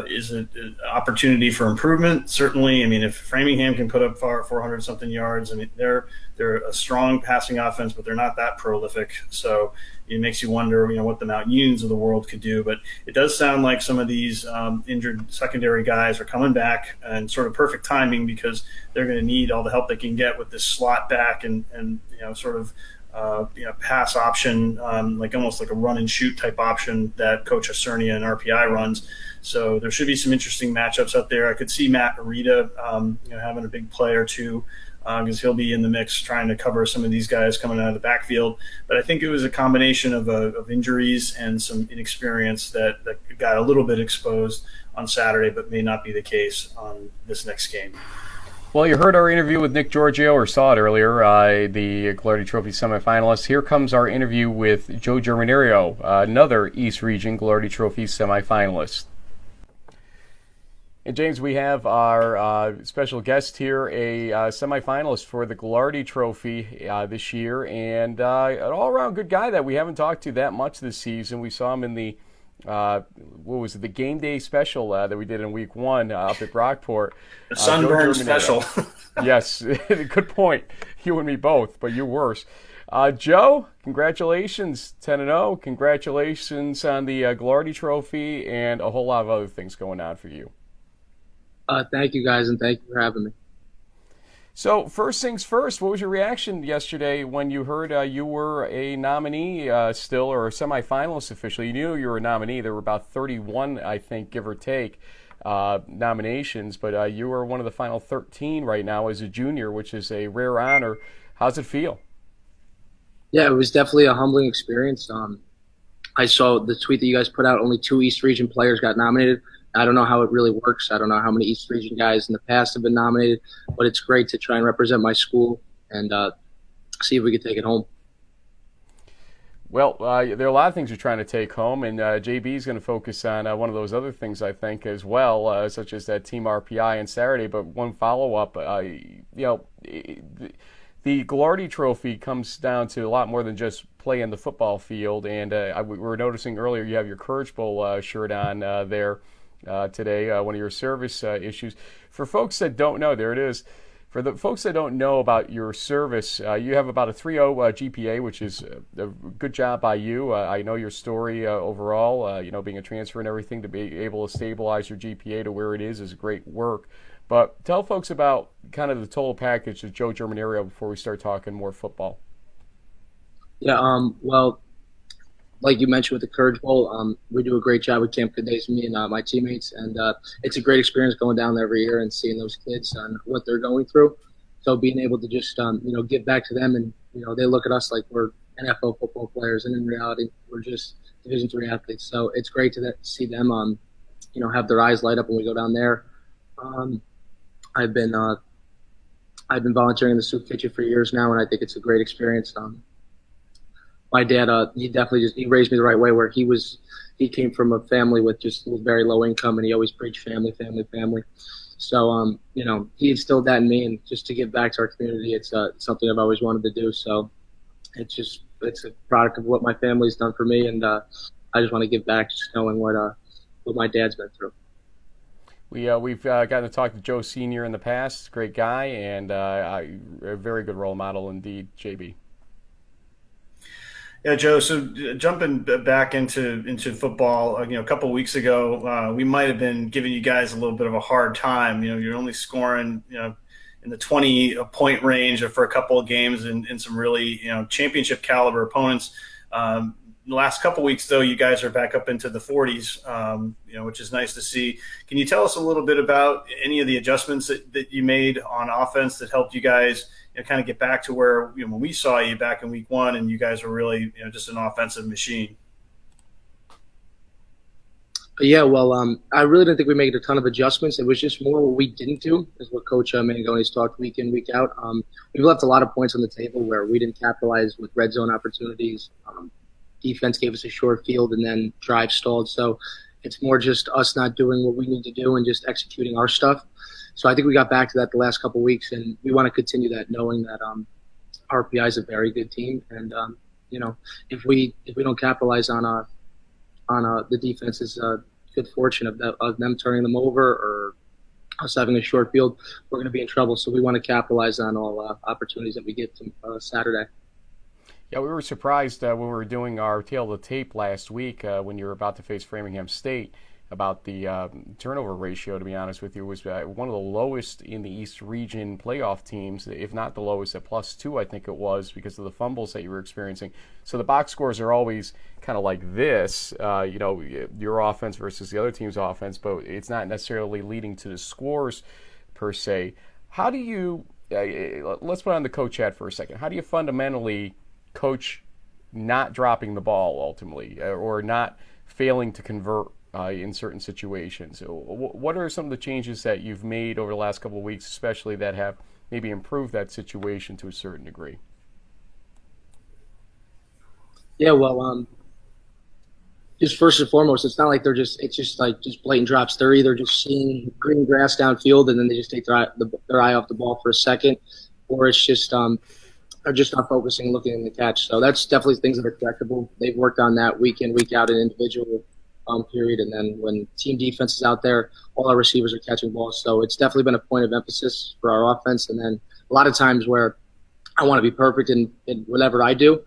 is it an opportunity for improvement? Certainly. I mean, if Framingham can put up 400 something yards, I mean, they're a strong passing offense, but they're not that prolific. So it makes you wonder, what the Mount Unions of the world could do. But it does sound like some of these injured secondary guys are coming back, and sort of perfect timing, because they're going to need all the help they can get with this slot back and sort of pass option, like almost like a run and shoot type option that Coach Cernia and RPI runs. So there should be some interesting matchups out there. I could see Matt Arita, having a big play or two, because he'll be in the mix trying to cover some of these guys coming out of the backfield. But I think it was a combination of injuries and some inexperience that got a little bit exposed on Saturday, but may not be the case on this next game. Well, you heard our interview with Nick Giorgio, or saw it earlier, the Gagliardi Trophy semifinalist. Here comes our interview with Joe Germinerio, another East Region Gagliardi Trophy semifinalist. And James, we have our special guest here, a semifinalist for the Gagliardi Trophy this year, and an all-around good guy that we haven't talked to that much this season. We saw him in the the game day special that we did in week 1 up at Brockport. The sunburn special. Yes, good point. You and me both, but you worse. Joe, congratulations, 10-0. Congratulations on the Gagliardi Trophy, and a whole lot of other things going on for you. Thank you, guys, and thank you for having me. So, first things first, what was your reaction yesterday when you heard you were a nominee still, or a semifinalist officially? You knew you were a nominee. There were about 31, I think, give or take, nominations, but you were one of the final 13 right now as a junior, which is a rare honor. How's it feel? Yeah, it was definitely a humbling experience. I saw the tweet that you guys put out. Only 2 East Region players got nominated. I don't know how it really works. I don't know how many East Region guys in the past have been nominated, but it's great to try and represent my school and see if we can take it home. Well, there are a lot of things you're trying to take home, and JB is going to focus on one of those other things, I think, as well, such as that Team RPI on Saturday. But one follow-up, the Gagliardi Trophy comes down to a lot more than just play in the football field, and we were noticing earlier you have your Courage Bowl shirt on there. Today, one of your service issues. For folks that don't know, there it is. For the folks that don't know about your service, you have about a 3.0 GPA, which is a good job by you. I know your story overall, being a transfer and everything, to be able to stabilize your GPA to where it is great work. But tell folks about kind of the total package of Joe Germinerio before we start talking more football. Yeah, well, like you mentioned with the Courage Bowl, we do a great job with Camp Good Days, me and my teammates, and it's a great experience going down there every year and seeing those kids and what they're going through. So being able to just give back to them, and they look at us like we're NFL football players, and in reality we're just Division III athletes. So it's great to see them have their eyes light up when we go down there. I've been volunteering in the soup kitchen for years now, and I think it's a great experience. My dad, he definitely he raised me the right way, where he came from a family with just very low income, and he always preached family, family, family. So, he instilled that in me, and just to give back to our community, it's something I've always wanted to do. So it's a product of what my family's done for me, and I just want to give back, just knowing what my dad's been through. We've gotten to talk to Joe Sr. in the past. Great guy, and a very good role model indeed, JB. Yeah, Joe. So jumping back into football, a couple of weeks ago, we might have been giving you guys a little bit of a hard time. You're only scoring, in the 20-point range for a couple of games and some really, championship caliber opponents. The last couple of weeks, though, you guys are back up into the 40s, which is nice to see. Can you tell us a little bit about any of the adjustments that you made on offense that helped you guys kind of get back to where when we saw you back in week 1 and you guys were really just an offensive machine? Yeah, well, I really didn't think we made a ton of adjustments. It was just more what we didn't do, is what Coach Mangoni's talked week in, week out. We left a lot of points on the table where we didn't capitalize with red zone opportunities. Defense gave us a short field and then drive stalled. So it's more just us not doing what we need to do and just executing our stuff. So I think we got back to that the last couple of weeks, and we want to continue that, knowing that RPI is a very good team, and if we don't capitalize on on the defense's good fortune of them turning them over or us having a short field, we're going to be in trouble. So we want to capitalize on all opportunities that we get to Saturday. Yeah, we were surprised when we were doing our tail of the tape last week when you were about to face Framingham State about the turnover ratio, to be honest with you, was one of the lowest in the East Region playoff teams, if not the lowest at +2, I think it was, because of the fumbles that you were experiencing. So the box scores are always kind of like this, your offense versus the other team's offense, but it's not necessarily leading to the scores per se. How do you, let's put on the coach hat for a second, how do you fundamentally coach not dropping the ball ultimately or not failing to convert in certain situations? What are some of the changes that you've made over the last couple of weeks, especially that have maybe improved that situation to a certain degree? Yeah, well, just first and foremost, it's not like it's just blatant drops. They're either just seeing green grass downfield and then they just take their eye off the ball for a second, or it's just are just not focusing and looking in the catch. So that's definitely things that are correctable. They've worked on that week in, week out in individual period. And then when team defense is out there, all our receivers are catching balls. So it's definitely been a point of emphasis for our offense. And then a lot of times where I want to be perfect in whatever I do,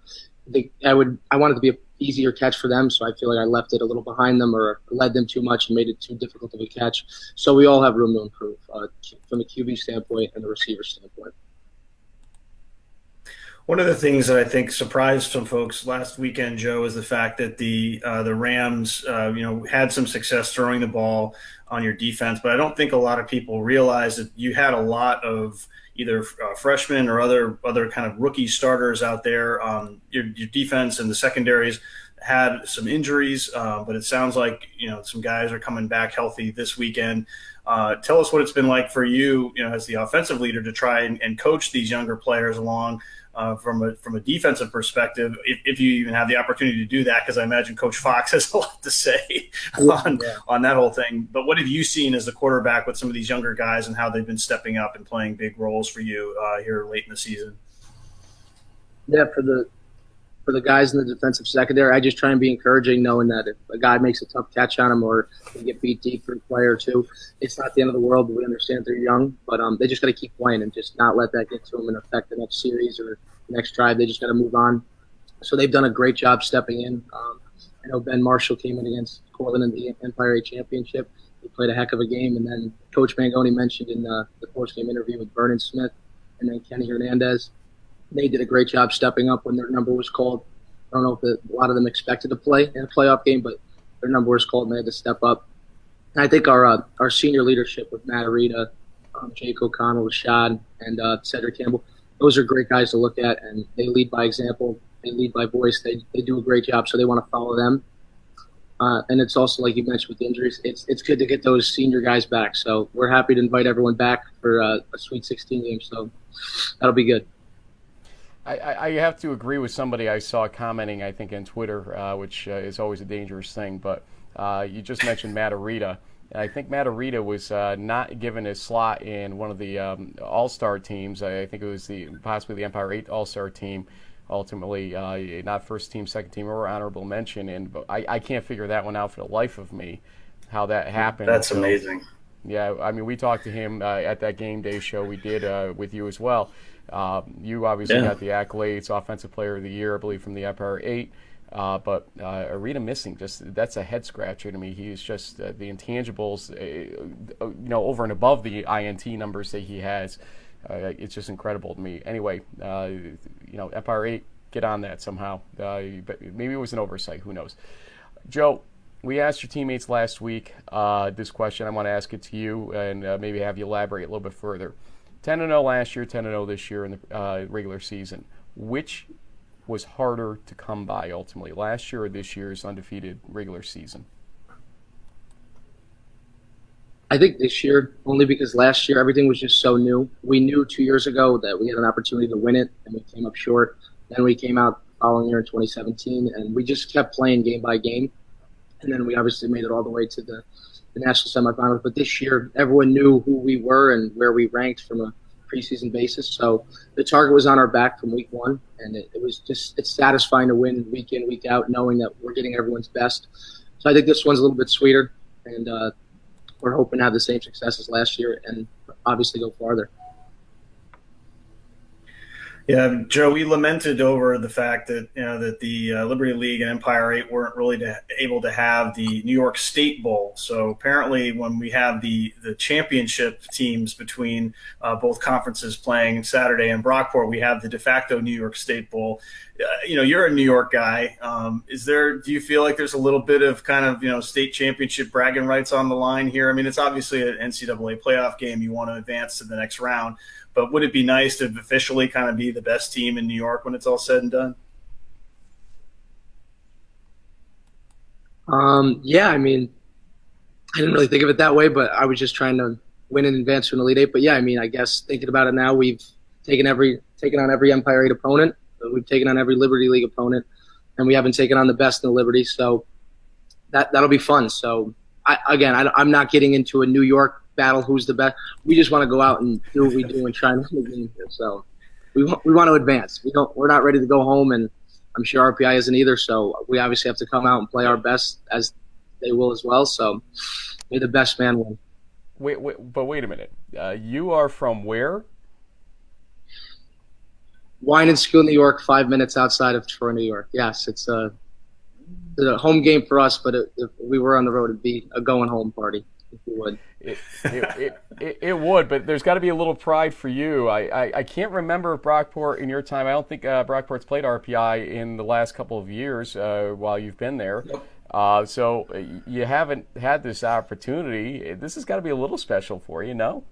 I want it to be an easier catch for them. So I feel like I left it a little behind them or led them too much and made it too difficult of a catch. So we all have room to improve from the QB standpoint and the receiver standpoint. One of the things that I think surprised some folks last weekend, Joe, is the fact that the Rams, had some success throwing the ball on your defense. But I don't think a lot of people realize that you had a lot of either freshmen or other kind of rookie starters out there. Your defense and the secondaries had some injuries, but it sounds like some guys are coming back healthy this weekend. Tell us what it's been like for you, as the offensive leader, to try and coach these younger players along. From a defensive perspective, if you even have the opportunity to do that, because I imagine Coach Fox has a lot to say on that whole thing. But what have you seen as the quarterback with some of these younger guys and how they've been stepping up and playing big roles for you here late in the season? Yeah, for the guys in the defensive secondary, I just try and be encouraging, knowing that if a guy makes a tough catch on him or they get beat deep for a play or two, it's not the end of the world. We understand they're young, but they just got to keep playing and just not let that get to them and affect the next series or the next drive. They just got to move on. So they've done a great job stepping in. I know Ben Marshall came in against Cortland in the Empire 8 Championship. He played a heck of a game. And then Coach Mangoni mentioned in the post-game interview with Vernon Smith and then Kenny Hernandez, they did a great job stepping up when their number was called. I don't know if a lot of them expected to play in a playoff game, but their number was called and they had to step up. And I think our senior leadership with Matt Arita, Jake O'Connell, Rashad, and Cedric Campbell, those are great guys to look at, and they lead by example. They lead by voice. They do a great job, so they want to follow them. And it's also, like you mentioned with the injuries, it's good to get those senior guys back. So we're happy to invite everyone back for a Sweet 16 game, so that'll be good. I have to agree with somebody I saw commenting, I think, on Twitter, which is always a dangerous thing. But you just mentioned Matt Arita. I think Matt Arita was not given a slot in one of the All-Star teams. I think it was possibly the Empire 8 All-Star team, ultimately, not first team, second team, or honorable mention. And I can't figure that one out for the life of me, how that happened. That's amazing. Yeah, I mean, we talked to him at that game day show we did with you as well. You obviously got the accolades, Offensive Player of the Year, I believe, from the Empire 8. But Arita missing, that's a head scratcher to me. He's just the intangibles, over and above the INT numbers that he has. It's just incredible to me. Anyway, Empire 8, get on that somehow. But maybe it was an oversight. Who knows? Joe, we asked your teammates last week this question. I want to ask it to you and maybe have you elaborate a little bit further. 10-0 last year, 10-0 this year in the regular season. Which was harder to come by ultimately, last year or this year's undefeated regular season? I think this year, only because last year everything was just so new. We knew 2 years ago that we had an opportunity to win it, and we came up short. Then we came out the following year in 2017, and we just kept playing game by game. And then we obviously made it all the way to the national semifinals. But this year, everyone knew who we were and where we ranked from a preseason basis. So the target was on our back from week one, and it's satisfying to win week in, week out, knowing that we're getting everyone's best. So I think this one's a little bit sweeter, and we're hoping to have the same success as last year and obviously go farther. Yeah, Joe, we lamented over the fact that that the Liberty League and Empire 8 weren't really able to have the New York State Bowl. So apparently, when we have the championship teams between both conferences playing Saturday in Brockport, we have the de facto New York State Bowl. You're a New York guy. Do you feel like there's a little bit of kind of state championship bragging rights on the line here? I mean, it's obviously an NCAA playoff game. You want to advance to the next round. But would it be nice to officially kind of be the best team in New York when it's all said and done? Yeah, I mean, I didn't really think of it that way, but I was just trying to win and advance to an Elite Eight. But yeah, I mean, I guess thinking about it now, we've taken on every Empire 8 opponent. We've taken on every Liberty League opponent, and we haven't taken on the best in the Liberty. So that'll be fun. So I'm not getting into a New York battle who's the best. We just want to go out and do what we do and try and win the game here. So we want to advance. We're not ready to go home, and I'm sure RPI isn't either. So we obviously have to come out and play our best, as they will as well. So may the best man win. Wait a minute. You are from where? Wine and School, New York, 5 minutes outside of Troy, New York. Yes, it's a home game for us, but if we were on the road, it'd be a going home party, if you would. It would, but there's got to be a little pride for you. I can't remember Brockport in your time. I don't think Brockport's played RPI in the last couple of years while you've been there. Nope. So you haven't had this opportunity. This has got to be a little special for you, no?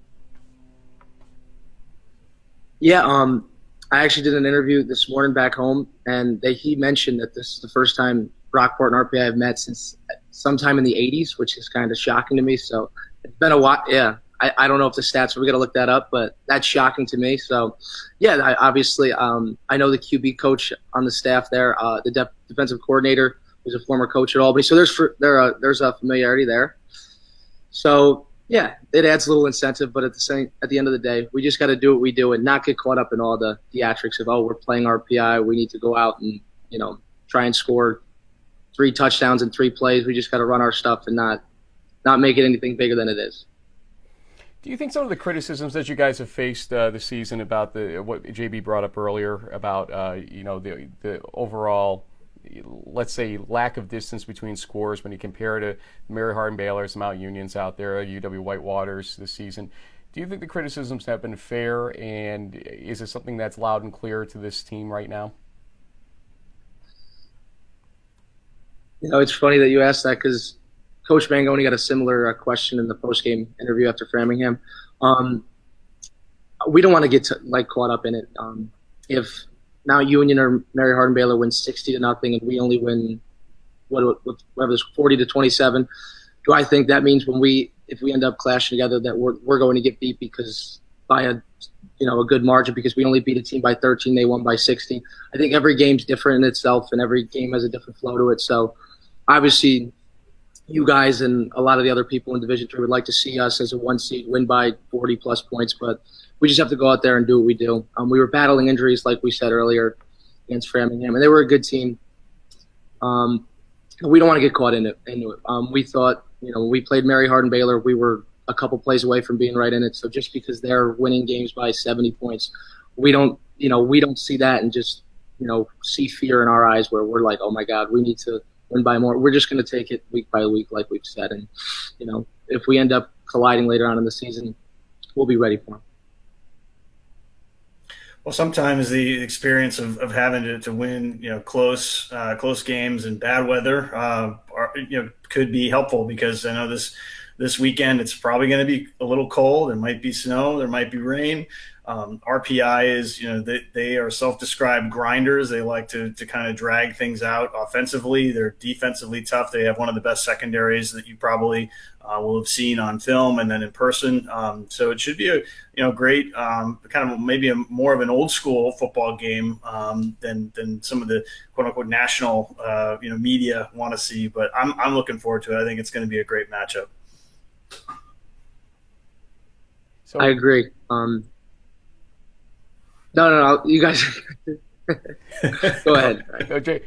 Yeah, I actually did an interview this morning back home, and he mentioned that this is the first time Brockport and RPI have met since sometime in the 80s, which is kind of shocking to me. So it's been a while. Yeah, I don't know if the stats, we got to look that up, but that's shocking to me. So, yeah, I know the QB coach on the staff there, the defensive coordinator who's a former coach at Albany. So there's a familiarity there. So, yeah, it adds a little incentive, but at the end of the day, we just got to do what we do and not get caught up in all the theatrics of, we're playing RPI, we need to go out and, try and score 3 touchdowns in 3 plays. We just got to run our stuff and not make it anything bigger than it is. Do you think some of the criticisms that you guys have faced this season about what JB brought up earlier about the overall, let's say, lack of distance between scores when you compare to Mary Hardin Baylor's, Mount Union's out there, UW Whitewater's this season, do you think the criticisms have been fair, and is it something that's loud and clear to this team right now? It's funny that you asked that because Coach Mangoni got a similar question in the post-game interview after Framingham. We don't want to get caught up in it. If Mount Union or Mary Hardin Baylor wins 60-0 and we only win whatever this 40-27, do I think that means if we end up clashing together that we're going to get beat because by a good margin because we only beat a team by 13, they won by 60? I think every game's different in itself and every game has a different flow to it. So obviously you guys and a lot of the other people in Division III would like to see us as a 1 seed win by 40-plus points, but we just have to go out there and do what we do. We were battling injuries, like we said earlier, against Framingham, and they were a good team. We don't want to get caught into it. We thought, when we played Mary Hardin Baylor, we were a couple plays away from being right in it. So just because they're winning games by 70 points, we don't see that and just, see fear in our eyes where we're like, oh my God, we need to win by more. We're just going to take it week by week, like we've said. And, if we end up colliding later on in the season, we'll be ready for them. Well, sometimes the experience of having to win, close games in bad weather, could be helpful because I know this weekend it's probably going to be a little cold. There might be snow. There might be rain. RPI is, they are self-described grinders. They like to kind of drag things out offensively. They're defensively tough. They have one of the best secondaries that you probably will have seen on film and then in person. So it should be a great kind of maybe more of an old school football game than some of the quote unquote national media want to see. But I'm looking forward to it. I think it's going to be a great matchup. So I agree. No, you guys. Go ahead.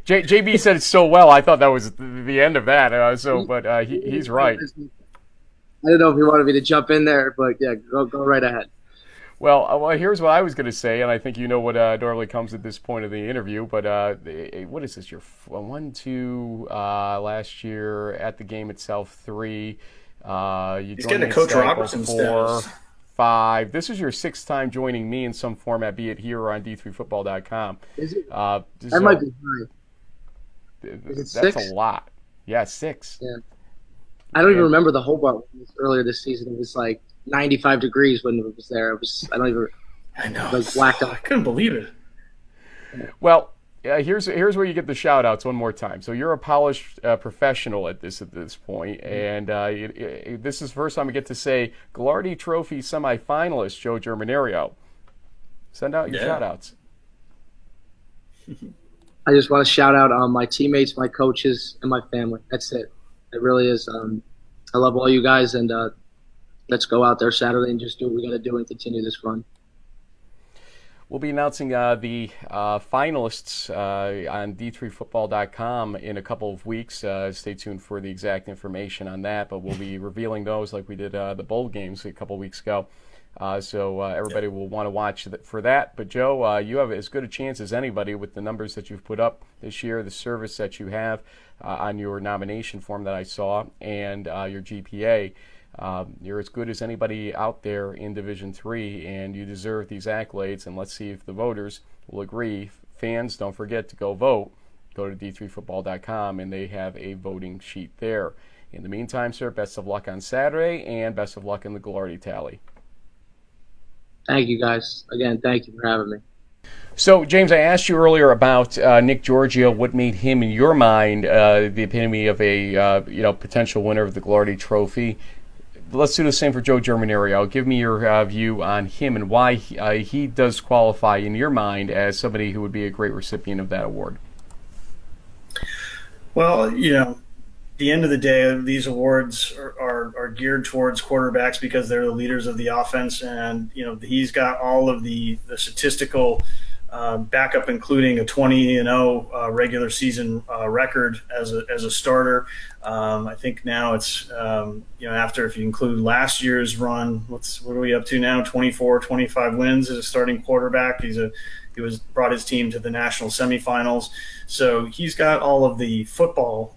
JB said it so well. I thought that was the end of that. But he's right. I don't know if you wanted me to jump in there, but yeah, go right ahead. Well, here's what I was going to say, and I think you know what normally comes at this point of the interview. But what is this? Your 1-2 last year at the game itself 3. He's getting a Coach Robertson 4, status. 5. This is your 6th time joining me in some format, be it here or on D3Football.com. Is it? That might be high. That's 6? a lot. Yeah, 6. Yeah. I don't even remember the Hobart earlier this season. It was like 95 degrees when it was there. I know. Like whacked up. I couldn't believe it. Well, here's where you get the shout outs one more time. So you're a polished professional at this point, and this is the first time I get to say Gagliardi Trophy semifinalist Joe Germinerio. Send out your shout outs. I just want to shout out my teammates, my coaches, and my family. That's it. It really is. I love all you guys, and let's go out there Saturday and just do what we got to do and continue this run. We'll be announcing the finalists on D3Football.com in a couple of weeks. Stay tuned for the exact information on that, but we'll be revealing those like we did the bowl games a couple of weeks ago. So everybody will want to watch for that. But, Joe, you have as good a chance as anybody with the numbers that you've put up this year, the service that you have on your nomination form that I saw, and your GPA. You're as good as anybody out there in Division III, and you deserve these accolades. And let's see if the voters will agree. Fans, don't forget to go vote. Go to D3Football.com, and they have a voting sheet there. In the meantime, sir, best of luck on Saturday, and best of luck in the Gagliardi tally. Thank you, guys. Again, thank you for having me. So, James, I asked you earlier about Nick Giorgio. What made him, in your mind, the epitome of a potential winner of the Gagliardi Trophy? Let's do the same for Joe Germinerio. Give me your view on him and why he does qualify, in your mind, as somebody who would be a great recipient of that award. Well, the end of the day, these awards are geared towards quarterbacks because they're the leaders of the offense, and he's got all of the statistical backup, including a 20-0 regular season record as a starter. I think now it's after, if you include last year's run, what are we up to now? 24, 25 wins as a starting quarterback. He brought his team to the national semifinals. So he's got all of the football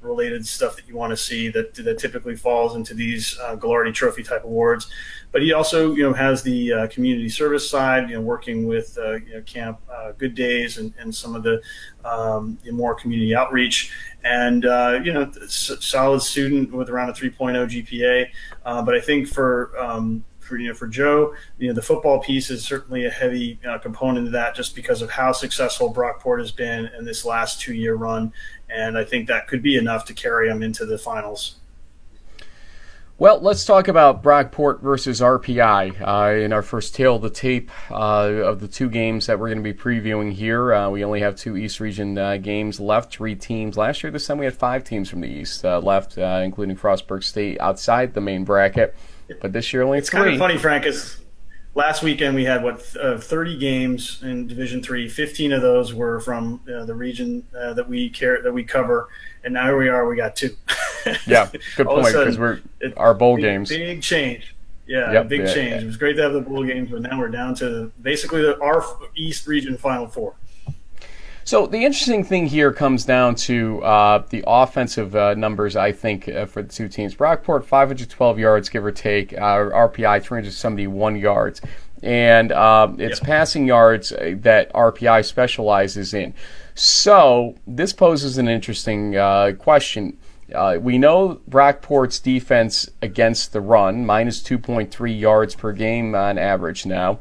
related stuff that you want to see that typically falls into these Gagliardi Trophy type awards. But he also has the community service side, working with Camp Good Days and some of the more community outreach. And solid student with around a 3.0 GPA. But I think for Joe, the football piece is certainly a heavy component of that, just because of how successful Brockport has been in this last 2-year run, and I think that could be enough to carry him into the finals. Well, let's talk about Brockport versus RPI in our first tail of the tape of the 2 games that we're going to be previewing here. We only have 2 East Region games left, 3 teams. Last year, this time we had 5 teams from the East left, including Frostburg State outside the main bracket. But this year only 3. It's kind of funny, Frank, because last weekend we had 30 games in Division III. 15 of those were from the region that we cover, and now here we are. We got 2. Yeah, good point, because our bowl games. Big change. Yeah, big change. It was great to have the bowl games, but now we're down to basically our East Region Final 4. So the interesting thing here comes down to the offensive numbers, I think, for the 2 teams. Brockport, 512 yards, give or take. RPI, 371 yards. And it's passing yards that RPI specializes in. So this poses an interesting question. We know Brockport's defense against the run, minus 2.3 yards per game on average now.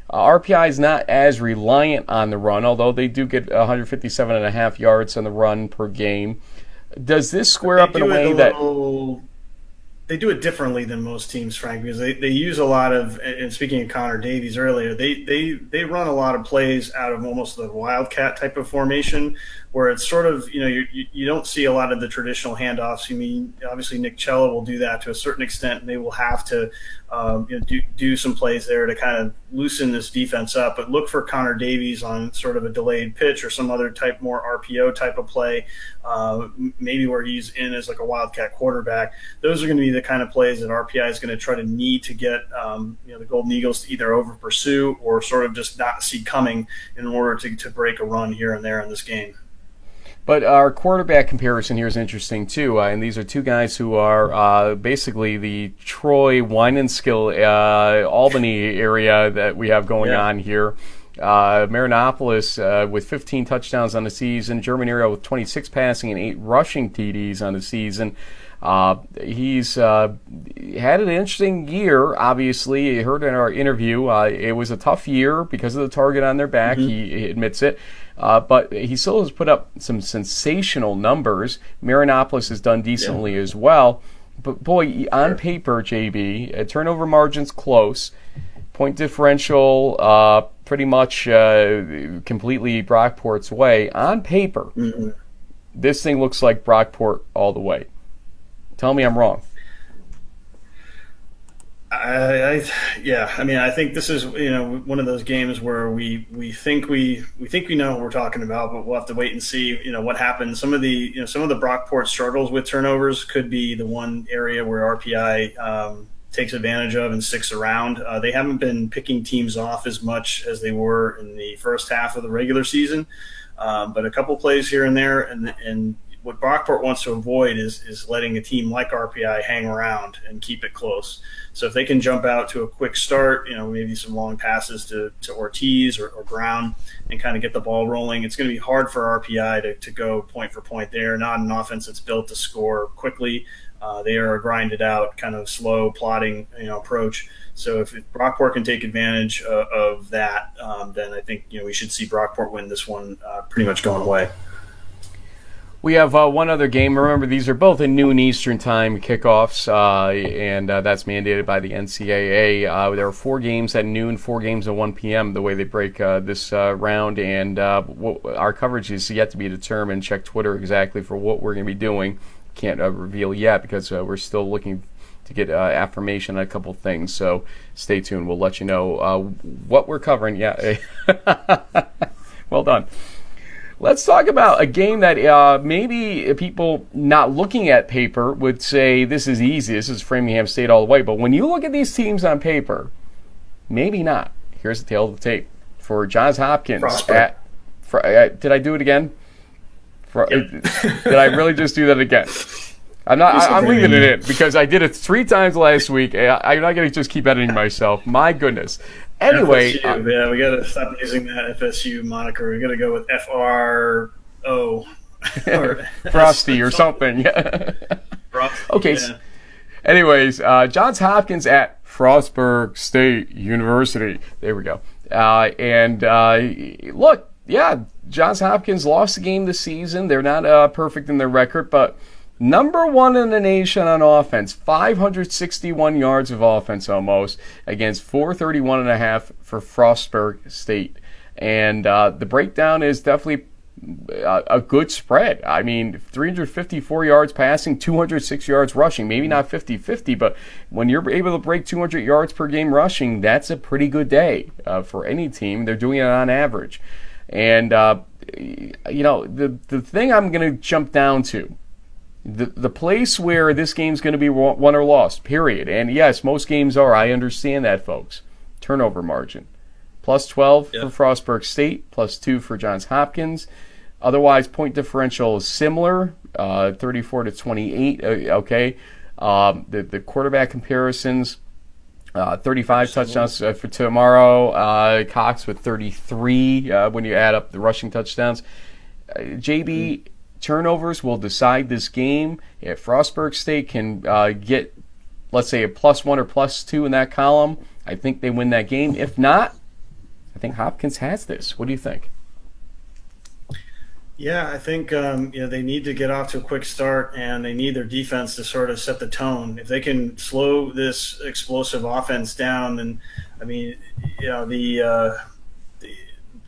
RPI is not as reliant on the run, although they do get 157.5 yards on the run per game. Does this square up in a way that they do it differently than most teams, Frank, because they use a lot of, and speaking of Connor Davies earlier, they run a lot of plays out of almost the wildcat type of formation, where it's sort of, you don't see a lot of the traditional handoffs. I mean, obviously Nick Giorgio will do that to a certain extent, and they will have to do some plays there to kind of loosen this defense up. But look for Connor Davies on sort of a delayed pitch or some other type, more RPO type of play, maybe where he's in as like a wildcat quarterback. Those are going to be the kind of plays that RPI is going to try to need to get the Golden Eagles to either over pursue or sort of just not see coming in order to break a run here and there in this game. But our quarterback comparison here is interesting, too. And these are two guys who are basically the Troy, Wine and Skill, Albany area that we have going on here. Marinopolis with 15 touchdowns on the season. Germinerio with 26 passing and 8 rushing TDs on the season. He's had an interesting year, obviously. You heard in our interview, it was a tough year because of the target on their back. Mm-hmm. He admits it. But he still has put up some sensational numbers. Marinopolis has done decently as well. But, boy, on paper, JB, turnover margin's close. Point differential pretty much completely Brockport's way. On paper, this thing looks like Brockport all the way. Tell me I'm wrong. I think this is one of those games where we think we know what we're talking about, but we'll have to wait and see what happens. Some of the Brockport struggles with turnovers could be the one area where RPI takes advantage of and sticks around. They haven't been picking teams off as much as they were in the first half of the regular season, but a couple plays here and there, and what Brockport wants to avoid is letting a team like RPI hang around and keep it close. So if they can jump out to a quick start, maybe some long passes to Ortiz or Brown and kind of get the ball rolling, it's going to be hard for RPI to go point for point. They are not an offense that's built to score quickly. They are a grinded out, kind of slow, plodding approach. So if Brockport can take advantage of that, then I think we should see Brockport win this one pretty much going away. We have one other game. Remember, these are both at noon Eastern time kickoffs, and that's mandated by the NCAA. There are 4 games at noon, 4 games at 1 p.m., the way they break this round, and our coverage is yet to be determined. Check Twitter exactly for what we're going to be doing. Can't reveal yet because we're still looking to get affirmation on a couple things, so stay tuned. We'll let you know what we're covering. Yeah, well done. Let's talk about a game that maybe people not looking at paper would say this is easy. This is Framingham State all the way. But when you look at these teams on paper, maybe not. Here's the tail of the tape for Johns Hopkins. Did I do it again? Did I really just do that again? I'm leaving it in because I did it 3 times last week. I'm not going to just keep editing myself. My goodness. Anyway, FSU, we got to stop using that FSU moniker. We got to go with FRO or Frosty or something. Frosty, okay. Yeah. Anyways, Johns Hopkins at Frostburg State University. There we go. Look, Johns Hopkins lost the game this season. They're not perfect in their record, but number 1 in the nation on offense, 561 yards of offense almost against 431.5 for Frostburg State. And the breakdown is definitely a good spread. I mean, 354 yards passing, 206 yards rushing. Maybe not 50-50, but when you're able to break 200 yards per game rushing, that's a pretty good day for any team. They're doing it on average. And, the thing I'm going to jump down to, the place where this game's going to be won or lost, period. And yes, most games are. I understand that, folks. Turnover margin. +12 for Frostburg State, +2 for Johns Hopkins. Otherwise, point differential is similar, 34-28. Okay. The quarterback comparisons, 35 touchdowns for tomorrow. Cox with 33 when you add up the rushing touchdowns. JB, turnovers will decide this game. If Frostburg State can get, let's say, a +1 or +2 in that column, I think they win that game. If not, I think Hopkins has this. What do you think? Yeah, I think they need to get off to a quick start, and they need their defense to sort of set the tone. If they can slow this explosive offense down, then I mean, the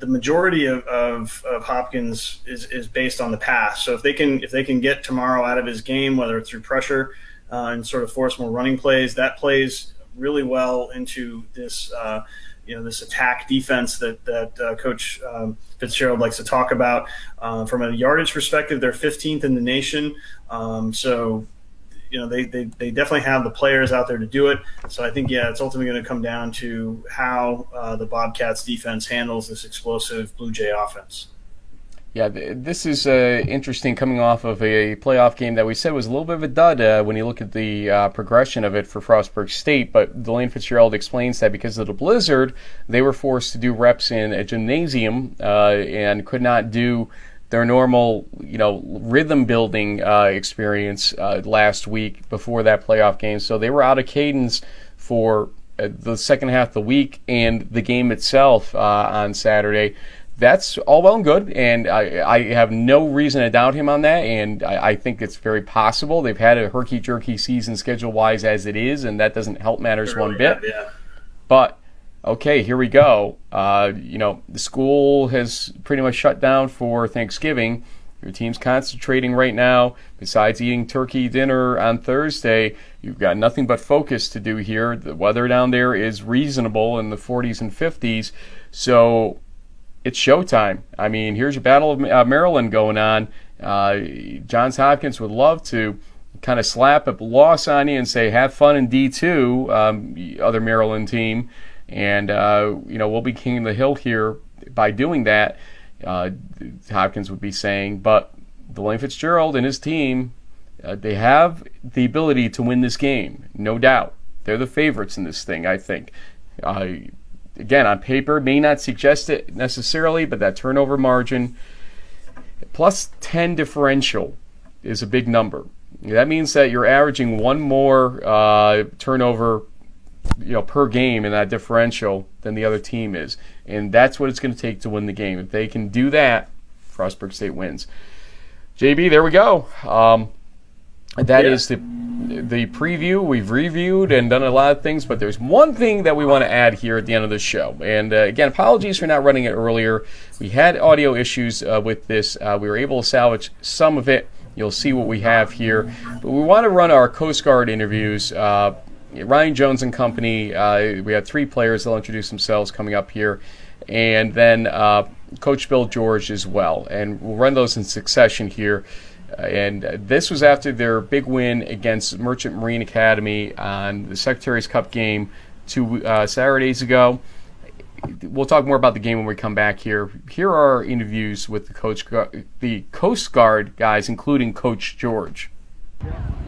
majority of Hopkins is based on the pass. So if they can get tomorrow out of his game, whether it's through pressure and sort of force more running plays, that plays really well into this this attack defense that Coach Fitzgerald likes to talk about. From a yardage perspective, they're 15th in the nation. So they definitely have the players out there to do it. So I think, it's ultimately going to come down to how the Bobcats defense handles this explosive Blue Jay offense. Yeah, this is interesting coming off of a playoff game that we said was a little bit of a dud when you look at the progression of it for Frostburg State. But Delane Fitzgerald explains that because of the blizzard, they were forced to do reps in a gymnasium and could not do their normal, rhythm building experience last week before that playoff game. So they were out of cadence for the second half of the week and the game itself on Saturday. That's all well and good, and I have no reason to doubt him on that, and I think it's very possible. They've had a herky-jerky season schedule-wise as it is, and that doesn't help matters one bit. Yeah. But, okay, here we go. The school has pretty much shut down for Thanksgiving. Your team's concentrating right now. Besides eating turkey dinner on Thursday, you've got nothing but focus to do here. The weather down there is reasonable in the 40s and 50s, so it's showtime. I mean, here's your Battle of Maryland going on. Johns Hopkins would love to kind of slap a loss on you and say, have fun in D2, other Maryland team. And, we'll be king of the hill here by doing that, Hopkins would be saying. But Delane Fitzgerald and his team, they have the ability to win this game, no doubt. They're the favorites in this thing, I think. Again, on paper, may not suggest it necessarily, but that turnover margin, plus 10 differential is a big number. That means that you're averaging one more turnover, per game in that differential than the other team is. And that's what it's going to take to win the game. If they can do that, Frostburg State wins. JB, there we go. That is the preview. We've reviewed and done a lot of things, but there's one thing that we want to add here at the end of the show. And again, apologies for not running it earlier. We had audio issues with this. We were able to salvage some of it. You'll see what we have here. But we want to run our Coast Guard interviews. Ryan Jones and company. We have three players. They'll introduce themselves coming up here. And then Coach Bill George as well. And we'll run those in succession here. And this was after their big win against Merchant Marine Academy on the Secretaries Cup game 2 Saturdays ago. We'll talk more about the game when we come back here. Here are our interviews with the Coast Guard guys, including Coach George.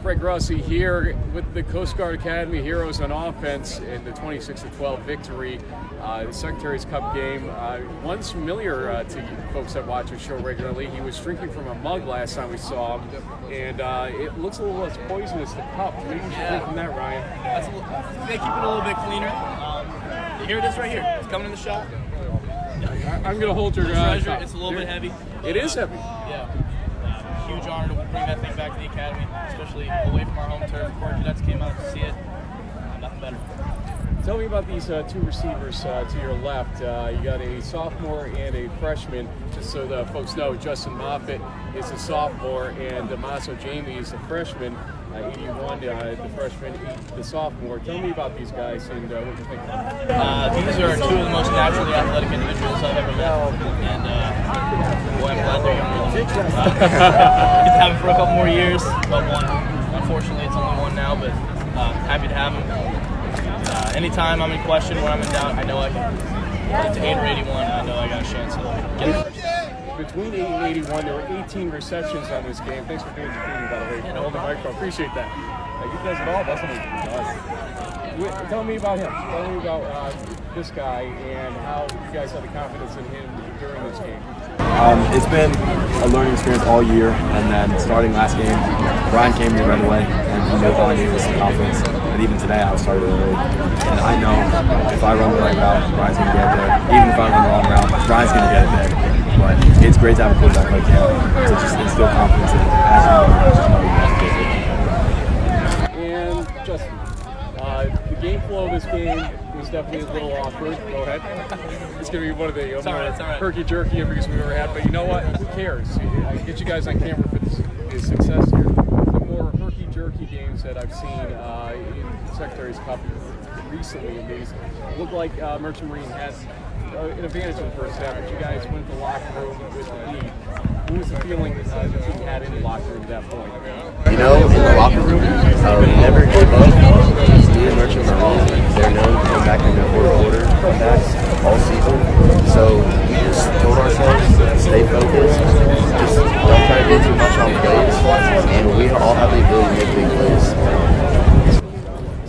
Fred Grossi here with the Coast Guard Academy Heroes on offense in the 26-12 victory. The Secretaries Cup game. One's familiar to you folks that watch the show regularly. He was drinking from a mug last time we saw him, and it looks a little less poisonous, the cup. Maybe you should drink from that, Ryan. They keep it a little bit cleaner. Here it is right here. It's coming in the shot. I'm going to hold your treasure. It's a little bit heavy. It is heavy. Yeah. Huge honor to bring that thing back to the academy, especially away from our home turf. Poor cadets came out to see it. Nothing better. Tell me about these two receivers to your left. You got a sophomore and a freshman. Just so the folks know, Justin Moffatt is a sophomore and Damaso Jaime is a freshman. 81, the freshman, the sophomore. Tell me about these guys and what you think about them. These are two of the most naturally athletic individuals I've ever met. And boy, I'm glad they're younger than me. Get to have them for a couple more years, but one. Unfortunately, it's only one now, but happy to have them. Anytime I'm in question, when I'm in doubt, I know I can get to 8 or 81, I know I got a chance to get it. Between 8 and 81, there were 18 receptions on this game. Thanks for doing the thing, by the way. Yeah, no Hold the microphone. Appreciate that. You guys it all, doesn't he? Tell me about him. Tell me about this guy and how you guys had the confidence in him during this game. It's been a learning experience all year, and then starting last game, Brian came to me right away, and he knew all I needed was some confidence. And even today, I was started early, and I know if I run the right route, Brian's going to get there. Even if I run the wrong route, Brian's going to get it there. but it's great to have a quarterback like him to just instill confidence in as And Justin, the game flow of this game was definitely a little awkward. Go ahead. It's going to be one of the more herky-jerky interviews we've ever had, but you know what? Who cares? I get you guys on camera for the success here. The more herky-jerky games that I've seen in the Secretaries Cup recently, at least, look like Merchant Marine has an advantage in the first half, but you guys went to the locker room with the lead. What was the feeling the team had in the locker room at that point? You know, in the locker room, we never give up. Me and Merchant Marine, they're known to come back in the fourth quarter comebacks all season. So we just told ourselves to stay focused, just don't try to do too much on plays, and we all have the ability to make big plays.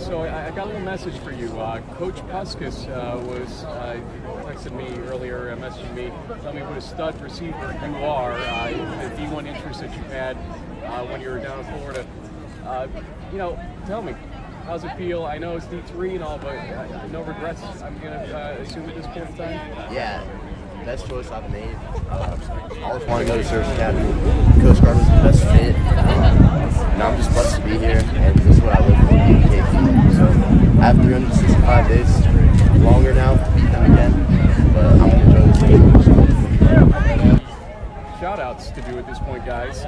So I got a little message for you. Coach Puskas was texted me earlier, messaging me, telling me what a stud receiver you are, the D1 interest that you had when you were down in Florida. Tell me, how's it feel? I know it's D3 and all, but no regrets, I'm going to assume at this point in time? Yeah, best choice I've made. I always wanted to go to Service Academy. Coast Guard was the best fit. And I'm just blessed to be here, and this is what I live for, being KP. So I have 365 days longer now to beat them again, but I'm going to enjoy this game. Shout outs to do at this point, guys.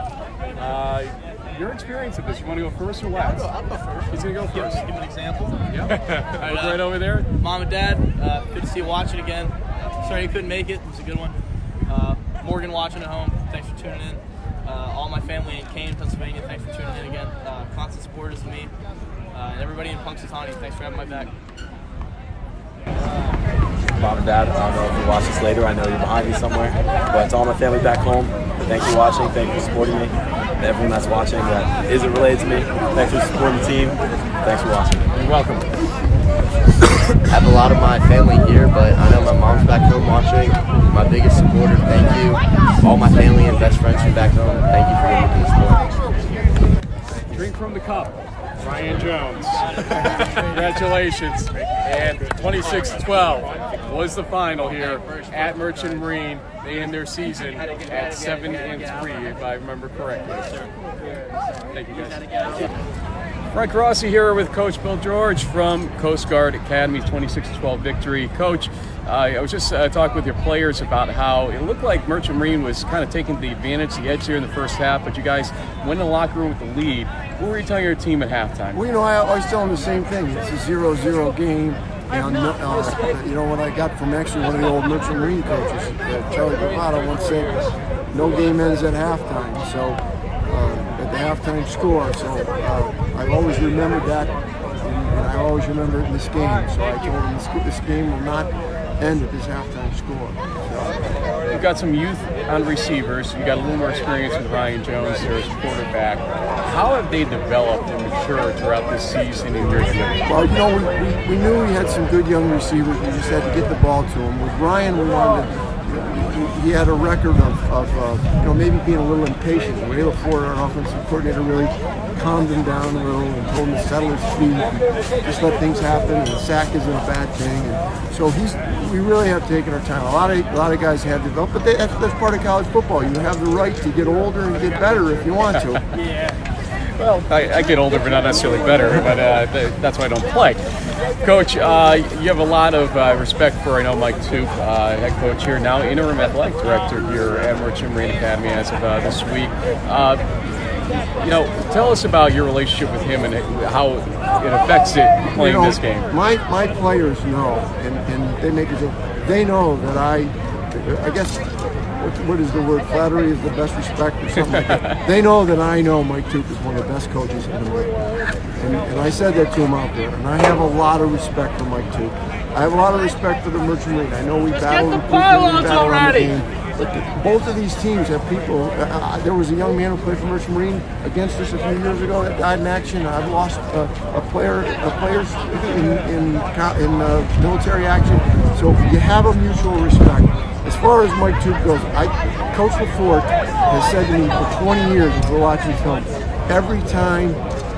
Your experience of this, you want to go first or last? I'll go first. He's going to go first. Give an example. Yeah. Right over there. Mom and Dad, good to see you watching again. Sorry you couldn't make it. It was a good one. Morgan watching at home, thanks for tuning in. All my family in Kane, Pennsylvania, thanks for tuning in again. Constant supporters of me. And everybody in Punxsutawney, thanks for having my back. Mom and Dad, I don't know if you watch this later. I know you're behind me somewhere. But to all my family back home, thank you for watching. Thank you for supporting me. And everyone that's watching that isn't related to me, thanks for supporting the team. Thanks for watching. You're welcome. I have a lot of my family here, but I know my mom's back home watching. My biggest supporter, thank you. All my family and best friends from back home, thank you for giving me the support. Drink from the cup. Ryan Jones. Congratulations. And 26-12 was the final here at Merchant Marine. They end their season at 7-3, if I remember correctly. Thank you, guys. Frank Rossi here with Coach Bill George from Coast Guard Academy's 26-12 victory. Coach, I was just talking with your players about how it looked like Merchant Marine was kind of taking the advantage, the edge here in the first half, but you guys went in the locker room with the lead. What were you telling your team at halftime? Well, I always tell them the same thing. It's a 0-0 game. And, what I got from actually one of the old Merchant Marine coaches, Charlie Bravado, once said, no game ends at halftime. So, at the halftime score. So, I've always remembered that, and I always remember it in this game. So I told them this game will not end at this halftime score. So, you've got some youth on receivers. You got a little more experience with Ryan Jones there as quarterback. How have they developed and matured throughout this season in your view? Well, we knew we had some good young receivers. We just had to get the ball to him. With Ryan, we wanted to. He had a record of maybe being a little impatient. Ray Ford, our offensive coordinator, really calmed him down a little and told him to settle his feet and just let things happen. And a sack isn't a bad thing. And so we really have taken our time. A lot of guys have developed, but that's part of college football. You have the right to get older and get better if you want to. Yeah. Well, I get older, but not necessarily better. But that's why I don't play. Coach, you have a lot of respect for, Mike Toop, head coach here, now interim athletic director here at Merchant Marine Academy as of this week. Tell us about your relationship with him and how it affects it playing this game. My players know, and they make a joke. They know that I guess. What is the word? Flattery is the best respect or something like that. They know that I know Mike Toop is one of the best coaches in the league. And I said that to him out there. And I have a lot of respect for Mike Toop. I have a lot of respect for the Merchant Marine. I know we battled on the game. But both of these teams have people. There was a young man who played for Merchant Marine against us a few years ago that died in action. I've lost players in military action. So you have a mutual respect. As far as Mike Toop goes, Coach LaForte has said to me for 20 years as we're watching film, every time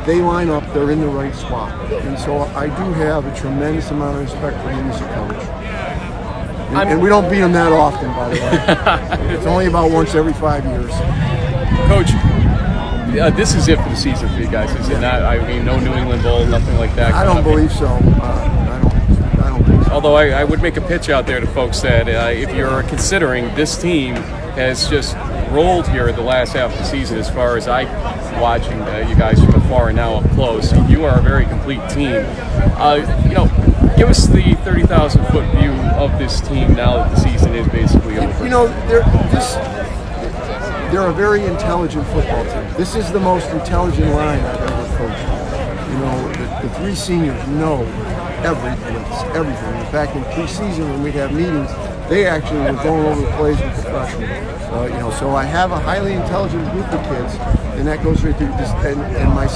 they line up, they're in the right spot. And so I do have a tremendous amount of respect for him as a coach. And we don't beat them that often, by the way. It's only about once every 5 years. Coach, this is it for the season for you guys, is it not? I mean, no New England Bowl, nothing like that. I don't believe so. I don't think so. Although I would make a pitch out there to folks that if you're considering, this team has just rolled here the last half of the season as far as I watching you guys from afar and now up close. You are a very complete team. Give us the 30,000-foot view of this team now that the season is basically over. They're a very intelligent football team. This is the most intelligent line I've ever coached. The three seniors know everything. In fact, in preseason when we'd have meetings, they actually were going over the plays with the freshmen. So I have a highly intelligent group of kids, and that goes right through this. And my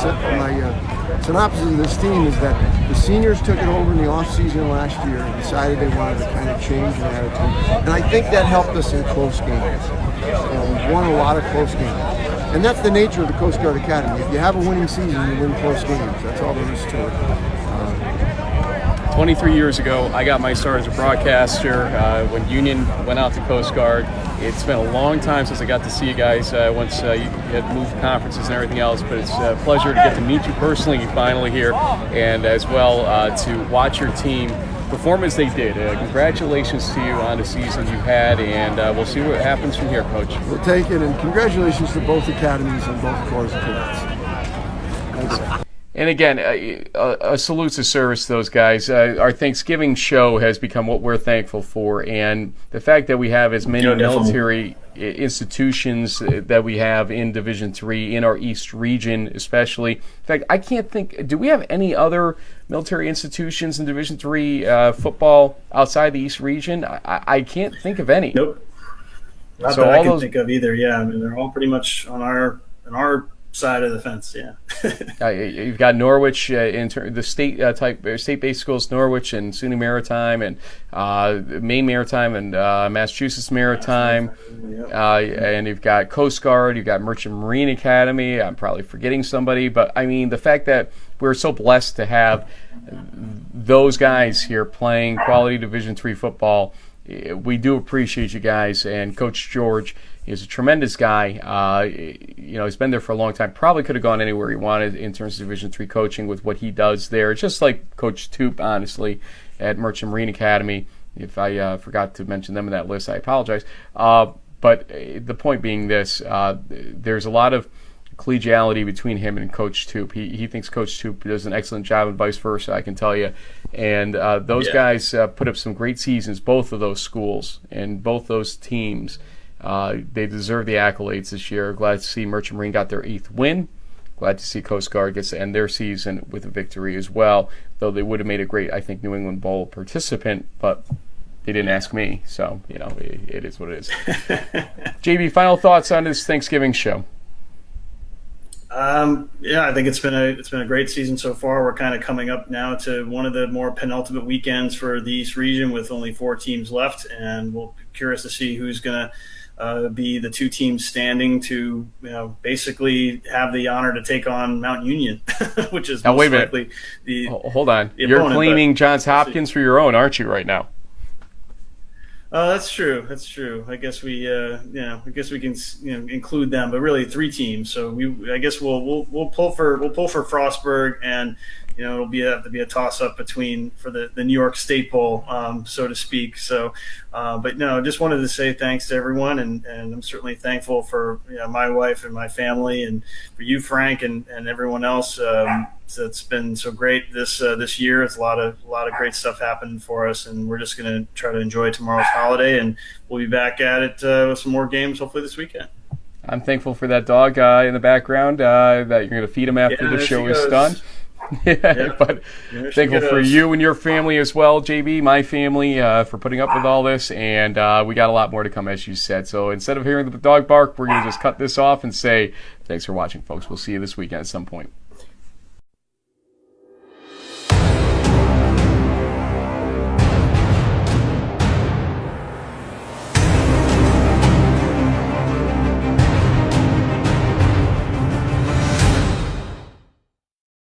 synopsis of this team is that the seniors took it over in the off-season last year and decided they wanted to kind of change their attitude. And I think that helped us in close games. We've won a lot of close games. And that's the nature of the Coast Guard Academy. If you have a winning season, you win close games. That's all there is to it. 23 years ago, I got my start as a broadcaster when Union went out to Coast Guard. It's been a long time since I got to see you guys once you had moved conferences and everything else, but it's a pleasure to get to meet you personally finally here, and as well to watch your team perform as they did. Congratulations to you on the season you had, and we'll see what happens from here, Coach. We'll take it, and congratulations to both academies and both corps of cadets. Thanks. And again, a salute to service to those guys. Our Thanksgiving show has become what we're thankful for, and the fact that we have as many military institutions that we have in Division III, in our East region especially. In fact, I can't think, do we have any other military institutions in Division III football outside the East region? I can't think of any. Nope. Not so that I can think of either, yeah. I mean, they're all pretty much on our side of the fence, yeah. You've got Norwich in the state-based schools, Norwich and SUNY Maritime, and Maine Maritime, and Massachusetts Maritime, and you've got Coast Guard, you've got Merchant Marine Academy. I'm probably forgetting somebody, but I mean the fact that we're so blessed to have those guys here playing quality Division III football. We do appreciate you guys, and Coach George is a tremendous guy. He's been there for a long time. Probably could have gone anywhere he wanted in terms of Division III coaching with what he does there. Just like Coach Toop, honestly, at Merchant Marine Academy. If I forgot to mention them in that list, I apologize. But the point being this, there's a lot of collegiality between him and Coach Toop. He thinks Coach Toop does an excellent job, and vice versa, I can tell you. And those guys put up some great seasons, both of those schools and both those teams. They deserve the accolades this year. Glad to see Merchant Marine got their 8th win. Glad to see Coast Guard gets to end their season with a victory as well, though they would have made a great, I think, New England Bowl participant, but they didn't ask me, so, it is what it is. JB, final thoughts on this Thanksgiving show? I think it's been a great season so far. We're kind of coming up now to one of the more penultimate weekends for the East region with only 4 teams left, and we'll be curious to see who's going to be the 2 teams standing to basically have the honor to take on Mount Union, which is most likely the hold on. You're opponent, claiming Johns Hopkins for your own, aren't you, right now? That's true. I guess we can include them, but really 3 teams. So I guess we'll pull for Frostburg, and it'll have to be a toss up for the New York State Bowl, so to speak. So, but no, just wanted to say thanks to everyone, and I'm certainly thankful for my wife and my family, and for you, Frank, and everyone else. It's been so great this year. It's a lot of great stuff happened for us, and we're just going to try to enjoy tomorrow's holiday, and we'll be back at it with some more games hopefully this weekend. I'm thankful for that dog in the background that you're going to feed him after the show is done. But thankful for you and your family as well, JB, my family, for putting up with all this, and we got a lot more to come, as you said. So instead of hearing the dog bark, we're going to just cut this off and say thanks for watching, folks. We'll see you this weekend at some point.